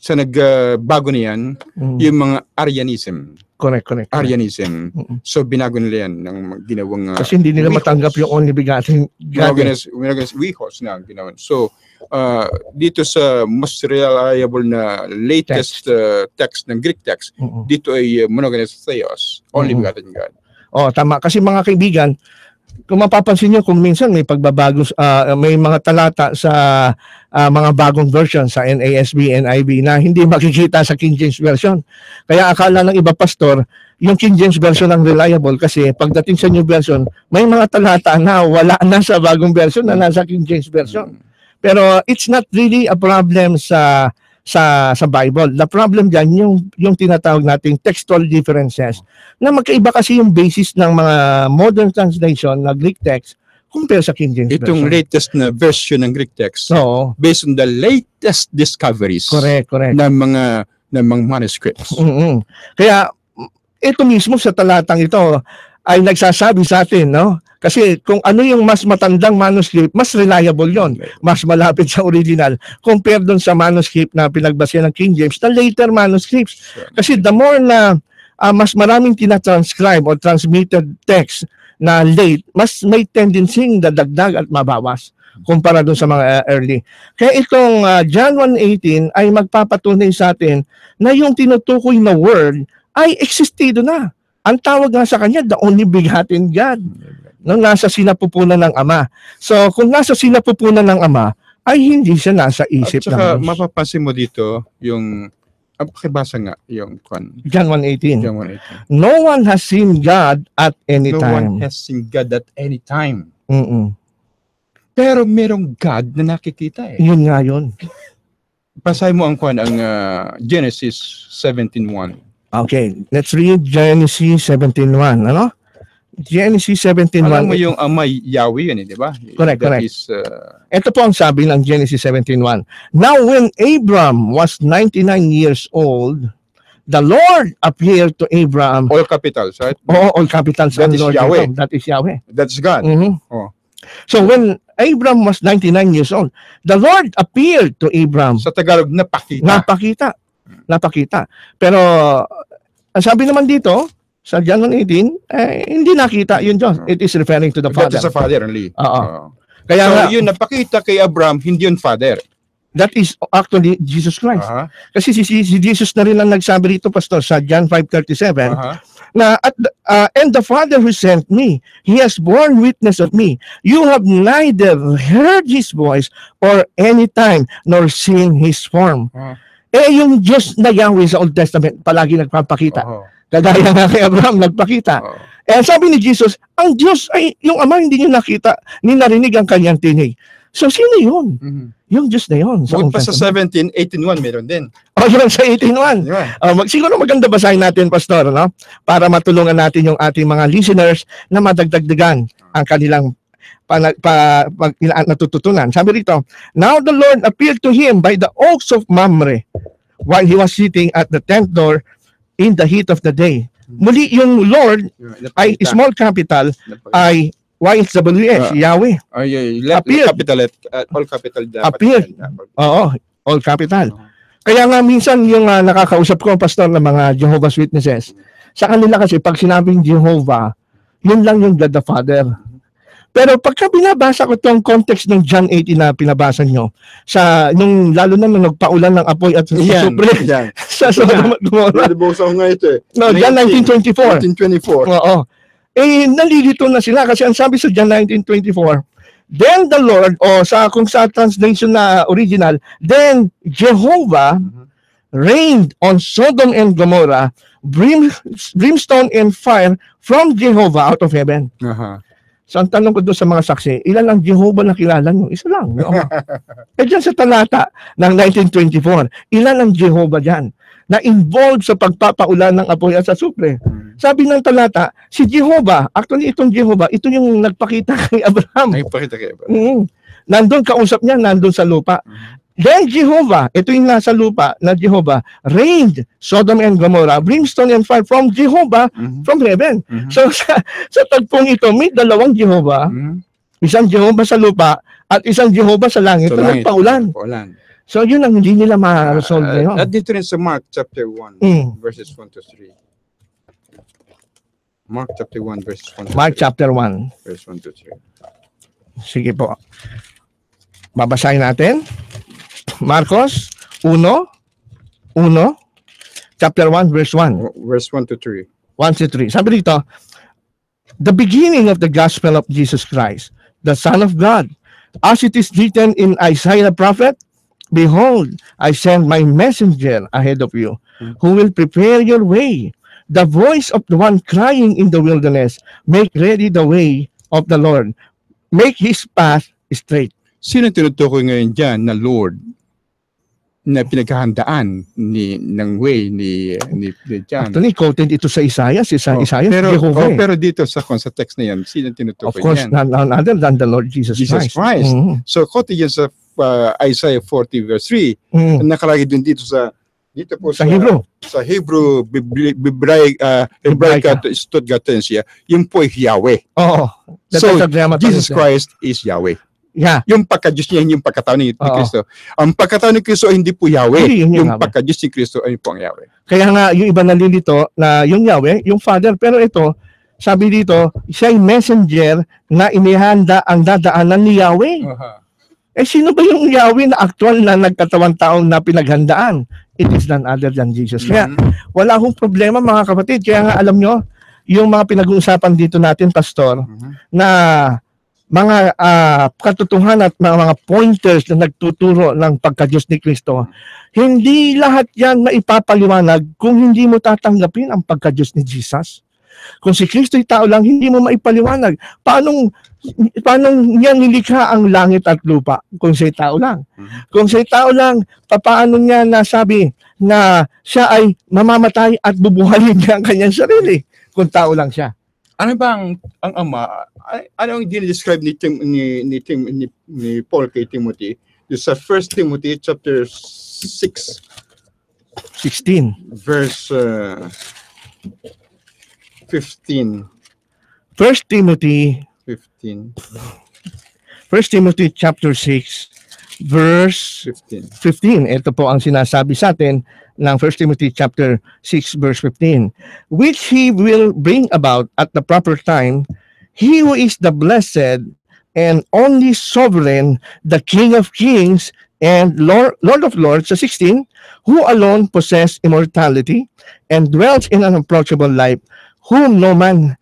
sa nagbago niyan yung mga Arianism. Correct. Arianism. So binago nila yan ng ginawang kasi hindi nila matanggap yung only begotten God. Wihos na ginawan. So dito sa most reliable na latest text ng Greek text, dito ay monogamous theos, only begotten God. Oh, tama. Kasi mga kaibigan, kung mapapansin nyo, kung minsan may pagbabago, may mga talata sa mga bagong version sa NASB, NIV na hindi makikita sa King James Version. Kaya akala ng iba, Pastor, yung King James Version ang reliable kasi pagdating sa New Version, may mga talata na wala na sa bagong version na nasa King James Version. Pero it's not really a problem sa Bible. The problem dyan, yung tinatawag nating textual differences, na magkaiba kasi yung basis ng mga modern translation na Greek text compare sa King James Itong Version. latest na version ng Greek text, based on the latest discoveries correct. ng mga manuscripts. Kaya ito mismo sa talatang ito ay nagsasabi sa atin, no? Kasi kung ano yung mas matandang manuscript, mas reliable yon, mas malapit sa original compared doon sa manuscript na pinagbasehan ng King James, na later manuscripts. Kasi the more na mas maraming tinatranscribe or transmitted text na late, mas may tendency dadagdag at mabawas kumpara doon sa mga early. Kaya itong John 1:18 ay magpapatunay sa atin na yung tinutukoy na word ay existido na. Ang tawag nga sa kanya, the only begotten God. No, nasa sinapupunan ng Ama. So, kung nasa sinapupunan ng Ama, ay hindi siya nasa isip ng At saka, Diyos. mapapansin mo dito, yung, pakibasa nga, yung John 1:18. John 1:18. No one has seen God at any No time. one has seen God at any time. Mm-mm. Pero merong God na nakikita eh. Yun nga yun. Basahin mo ang Genesis 17:1. Okay, let's read Genesis 17:1. Ano? Genesis 17:1. Alam mo yung Ama Yahweh yun, di ba? Correct. Is, ito po ang sabi ng Genesis 17:1. Now when Abram was 99 years old, the Lord appeared to Abram. all capitals, right? All capitals. That ang is Lord Yahweh. ito. That is Yahweh. That's God. Oh. So when Abram was 99 years old, the Lord appeared to Abram. Sa Tagalog, napakita. Napakita. Pero ang sabi naman dito, sa John 1:18, hindi nakita yun Diyos. It is referring to the Father. That is the Father only. Kaya so, nga, yun napakita kay Abraham, hindi yun Father. that is actually Jesus Christ. Kasi si Jesus na rin ang nagsabi rito, Pastor, sa John 5:37, na and the Father who sent me, He has borne witness of me. You have neither heard His voice or any time nor seen His form. Yung Diyos na Yahweh sa Old Testament, palagi nagpapakita. Kagaya nga kay Abraham, nagpakita. Sabi ni Jesus, ang Diyos ay, yung Ama hindi niyo nakita, ni narinig ang kanyang tinig. So, sino yun? Yung Diyos na yun. Bukod pa sa 17:18:1, meron din. Yun sa 18:1. Siguro maganda basahin natin, Pastor, no? Para matulungan natin yung ating mga listeners na madagdagdagan ang kanilang natututunan. Sabi rito, now the Lord appeared to him by the oaks of Mamre while he was sitting at the tent door in the heat of the day. Muli yung Lord ay small capital ay YHWH, Yahweh. Appeared. Capital, all capital dapat. Appeared. Oo, all capital. Kaya nga minsan yung nakakausap ko, pastor, ng mga Jehovah's Witnesses, sa kanila kasi pag sinabing Jehovah, yun lang yung God the Father. Pero pagka binabasa ko itong context ng John 18 na pinabasa nyo, lalo na nung nagpaulan ng apoy at supre sa Sodom at Gomorrah. Nabasa ko nga ito eh. No, John 19:24. 19:24. Oo. Nalilito na sila kasi ang sabi sa John 19:24, then the Lord, kung sa translation na original, then Jehovah rained on Sodom and Gomorrah brimstone and fire from Jehovah out of heaven. So ang tanong ko doon sa mga saksi, ilan lang Jehovah na kilala nyo? Isa lang. Dyan sa talata ng 1924, ilan ang Jehovah dyan na involved sa pagpapaulan ng apoy at sa supre? Sabi ng talata, si Jehovah, actually itong Jehovah, ito yung nagpakita kay Abraham. Nagpakita kay Abraham. Nandun, kausap niya, nandun sa lupa. Then Jehovah, ito yung nasa lupa na Jehovah, rained Sodom and Gomorrah, brimstone and fire from Jehovah, from heaven. So sa tagpong ito, may dalawang Jehovah, isang Jehovah sa lupa at isang Jehovah sa langit na nagpaulan. So yun ang hindi nila ma-resolve ngayon. At dito rin sa Mark chapter 1, verses 1 to 3. Mark chapter 1, verses 1 to 3. Mark chapter 1. Verse 1 to 3. Sige po. Babasahin natin. Marcos 1, chapter 1, verse 1. Verse 1 to 3. 1 to 3. Sabi dito, the beginning of the gospel of Jesus Christ, the Son of God, as it is written in Isaiah the prophet, behold, I send my messenger ahead of you, who will prepare your way. The voice of the one crying in the wilderness, make ready the way of the Lord. Make his path straight. Sino tinutukoy ngayon dyan na Lord na pinaghahandaan ng way ni John? Actually, quoted ito sa Isaiah. Isaiah, Jehovah. Pero dito sa text na yan, sino tinutukoy of course, yan? none other than the Lord Jesus Christ. So, quoted yan sa Isaiah 40 verse 3. Nakalagay din dito po sa Hebrew. Sa Hebrew, Hebraica Stuttgartensia, yung po ay Yahweh. Oo. So, Jesus Christ is Yahweh. Yeah. Yung pagka-Diyos niya, yung pagkatao ni Kristo. Ang pagkatao ni Kristo ay hindi po Yahweh. Yung pagka-Diyos ni Kristo ay po ang Yahweh. Kaya nga, yung iba nalilito na yung Yahweh, yung Father, pero ito, sabi dito, siya ay messenger na inihanda ang dadaanan ni Yahweh. Sino ba yung Yahweh na actual na nagkatawang taong na pinaghandaan? It is none other than Jesus. Kaya wala akong problema mga kapatid. Kaya nga alam nyo, yung mga pinag-uusapan dito natin, Pastor, na mga katotohanan at mga pointers na nagtuturo ng pagka-Diyos ni Kristo, hindi lahat yan maipapaliwanag kung hindi mo tatanggapin ang pagka-Diyos ni Jesus. Kung si Kristo ay tao lang, hindi mo maipaliwanag. Paano niya nilikha ang langit at lupa kung siya'y tao lang? Kung siya'y tao lang, paano niya nasabi na siya ay mamamatay at bubuhayin niya ang kanyang sarili kung tao lang siya? Ano ba ang Ama, ano ang dinidescribe ni Paul kay Timothy? Sa 1 Timothy chapter 6, 16. Verse 15. 1 Timothy 15. 1 Timothy chapter 6, verse 15. Ito po ang sinasabi sa atin ng 1 Timothy chapter 6 verse 15, which he will bring about at the proper time, he who is the blessed and only sovereign, the King of kings and Lord of lords, sa 16, who alone possess immortality and dwells in an unapproachable light, whom no man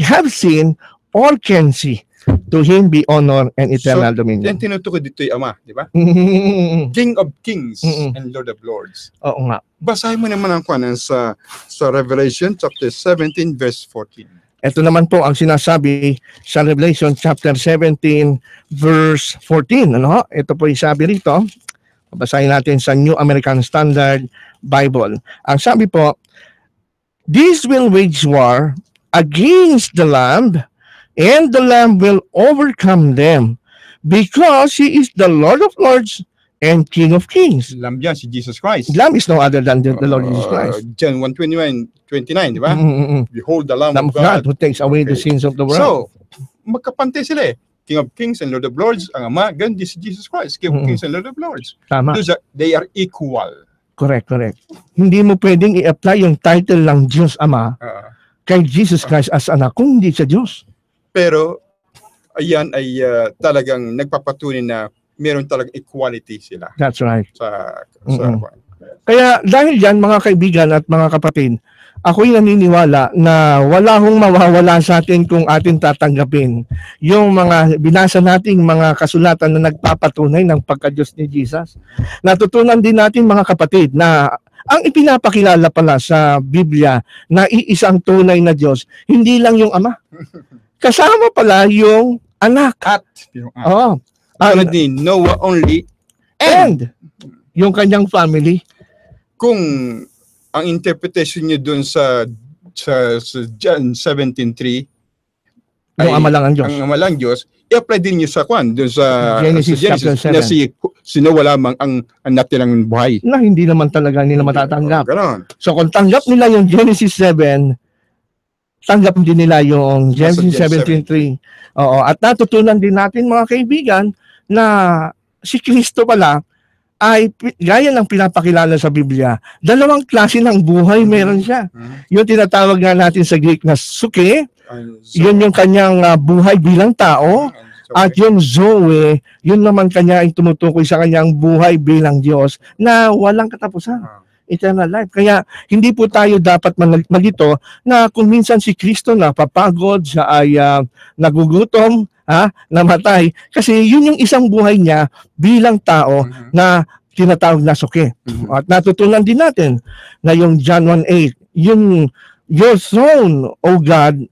have seen or can see. To him be honor and eternal dominion. Yan tinutukoy dito yung Ama, di ba? King of kings and Lord of lords. Oo nga. Basahin mo naman ang kwanan sa Revelation chapter 17 verse 14. Ito naman po ang sinasabi sa Revelation chapter 17 verse 14. Ano? Ito po yung sabi rito. Basahin natin sa New American Standard Bible. Ang sabi po, "This will wage war against the Lamb and the Lamb will overcome them, because he is the Lord of Lords and King of Kings. Lamb yan, si Jesus Christ. Lamb is no other than the Lord Jesus Christ. John 1:29, di ba? Behold the Lamb Lamb of of God God. who takes away the Okay. sins of the world. So, magkapante sila eh. King of Kings and Lord of Lords, ang Ama, ganun din si Jesus Christ, King of Kings and Lord of Lords. Tama. They are equal. Correct. Hindi mo pwedeng i-apply yung title ng Diyos Ama kay Jesus Christ as anak kung hindi siya Diyos. Pero, ayan ay talagang nagpapatunay na meron talagang equality sila That's right. sa Kaya dahil yan, mga kaibigan at mga kapatid, ako'y naniniwala na wala hong mawawala sa atin kung atin tatanggapin yung mga binasa nating mga kasulatan na nagpapatunay ng pagka-Diyos ni Jesus. Natutunan din natin, mga kapatid, na ang ipinapakilala pala sa Biblia na iisang tunay na Diyos, hindi lang yung Ama. Kasama pala yung anak. Oo. Tulad ni Noah only, And yung kanyang family. kung ang interpretation niyo doon sa John 17:3 Yung Ama lang ang Diyos. ang Ama lang Diyos, i-apply din niyo sa doon sa Genesis chapter 7. na si Noah lamang ang natirang buhay. Na hindi naman talaga nila matatanggap. Ganon. So kung tanggap nila yung Genesis 7, tanggap din nila yung Genesis 17:3. Oo, at natutunan din natin, mga kaibigan, na si Kristo pala ay gaya ng pinapakilala sa Biblia, dalawang klase ng buhay meron siya. Yung tinatawag nga natin sa Greek na suke, yun yung kanyang buhay bilang tao, at yung zoe, yun naman kanya ay tumutukoy sa kanyang buhay bilang Diyos na walang katapusan. Eternal life. Kaya hindi po tayo dapat malito na kung minsan si Kristo na papagod, siya ay nagugutom, namatay. Kasi yun yung isang buhay niya bilang tao na tinatawag na suke. At natutunan din natin na yung John 1:8, yung your throne, O God,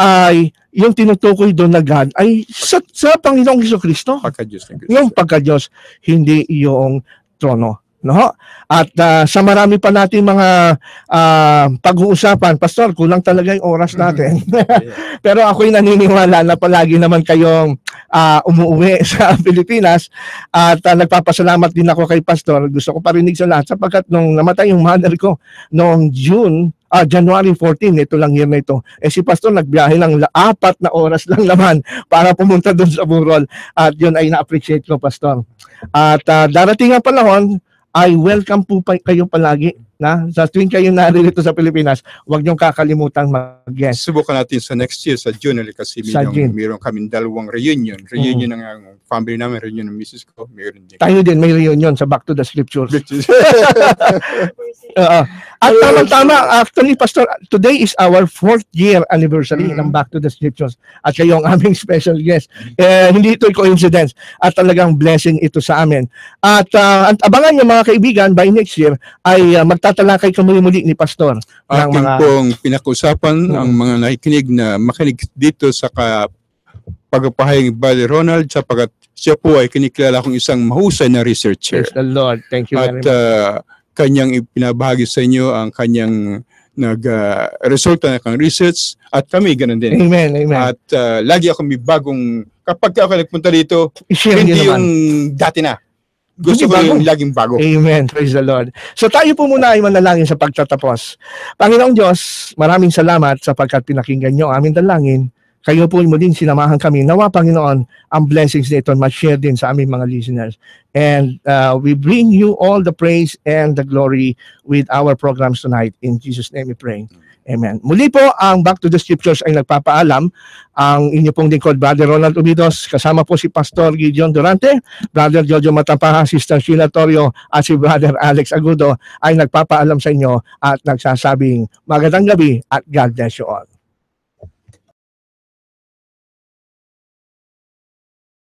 ay yung tinutukoy doon na God ay sa Panginoong Jesucristo. Pagka-Diyos ng Diyos. Yung pagka-Diyos, hindi yung trono. No? At sa marami pa natin mga pag-uusapan, Pastor, kulang talaga yung oras natin. Pero ako'y naniniwala na palagi naman kayong umuwi sa Pilipinas at nagpapasalamat din ako kay Pastor. Gusto ko parinig sa lahat sapagkat nung namatay yung mother ko noong January 14, ito lang year na ito. Si Pastor nagbiyahe ng 4 na oras lang naman para pumunta doon sa Burol. At yun ay na-appreciate ko, Pastor. At darating ang panahon, I welcome po kayo palagi na sa tuwing kayo naririto sa Pilipinas, huwag niyong kakalimutan mag-guest. Subukan natin sa next year sa June kasi mayroon kaming dalawang reunion. Reunion ng family namin, reunion ng Mrs. ko, mayroon din. Tayo din may reunion sa Back to the Scriptures. At tama-tama, actually, Pastor, today is our 4th year anniversary ng Back to the Scriptures. At kayo ang aming special guest. Hindi ito'y coincidence. At talagang blessing ito sa amin. At abangan niyo, mga kaibigan, by next year, ay magtatalakay muli ni Pastor. Akin pong pinag-usapan ang mga nakikinig na makinig dito sa pagpapahayag ni Brother Ronald sapagkat siya po ay kinikilala kong isang mahusay na researcher. Praise the Lord. Thank you very much. At kanyang ipinabahagi sa inyo ang kanyang resulta ng kanyang research at kami ganun din. Amen, amen. At lagi ako may bagong, kapag ako nagpunta dito, I-share hindi niyo naman. yung dati na. Gusto ko yung laging bago. Amen. Praise the Lord. So tayo po muna ay manalangin sa pagtatapos. Panginoong Diyos, maraming salamat sapagkat pinakinggan niyo ang aming dalangin. Kayo po muling sinamahan kami. Nawa, Panginoon, ang blessings nito ma-share din sa aming mga listeners. And we bring you all the praise and the glory with our programs tonight. In Jesus' name we pray. Amen. Muli po, ang Back to the Scriptures ay nagpapaalam. Ang inyo pong lingkod, Brother Ronald Ubidos, kasama po si Pastor Gideon Durante, Brother Jojo Matapaha, Sister Sheila Torio, at si Brother Alex Agudo ay nagpapaalam sa inyo at nagsasabing magandang gabi at God bless you all.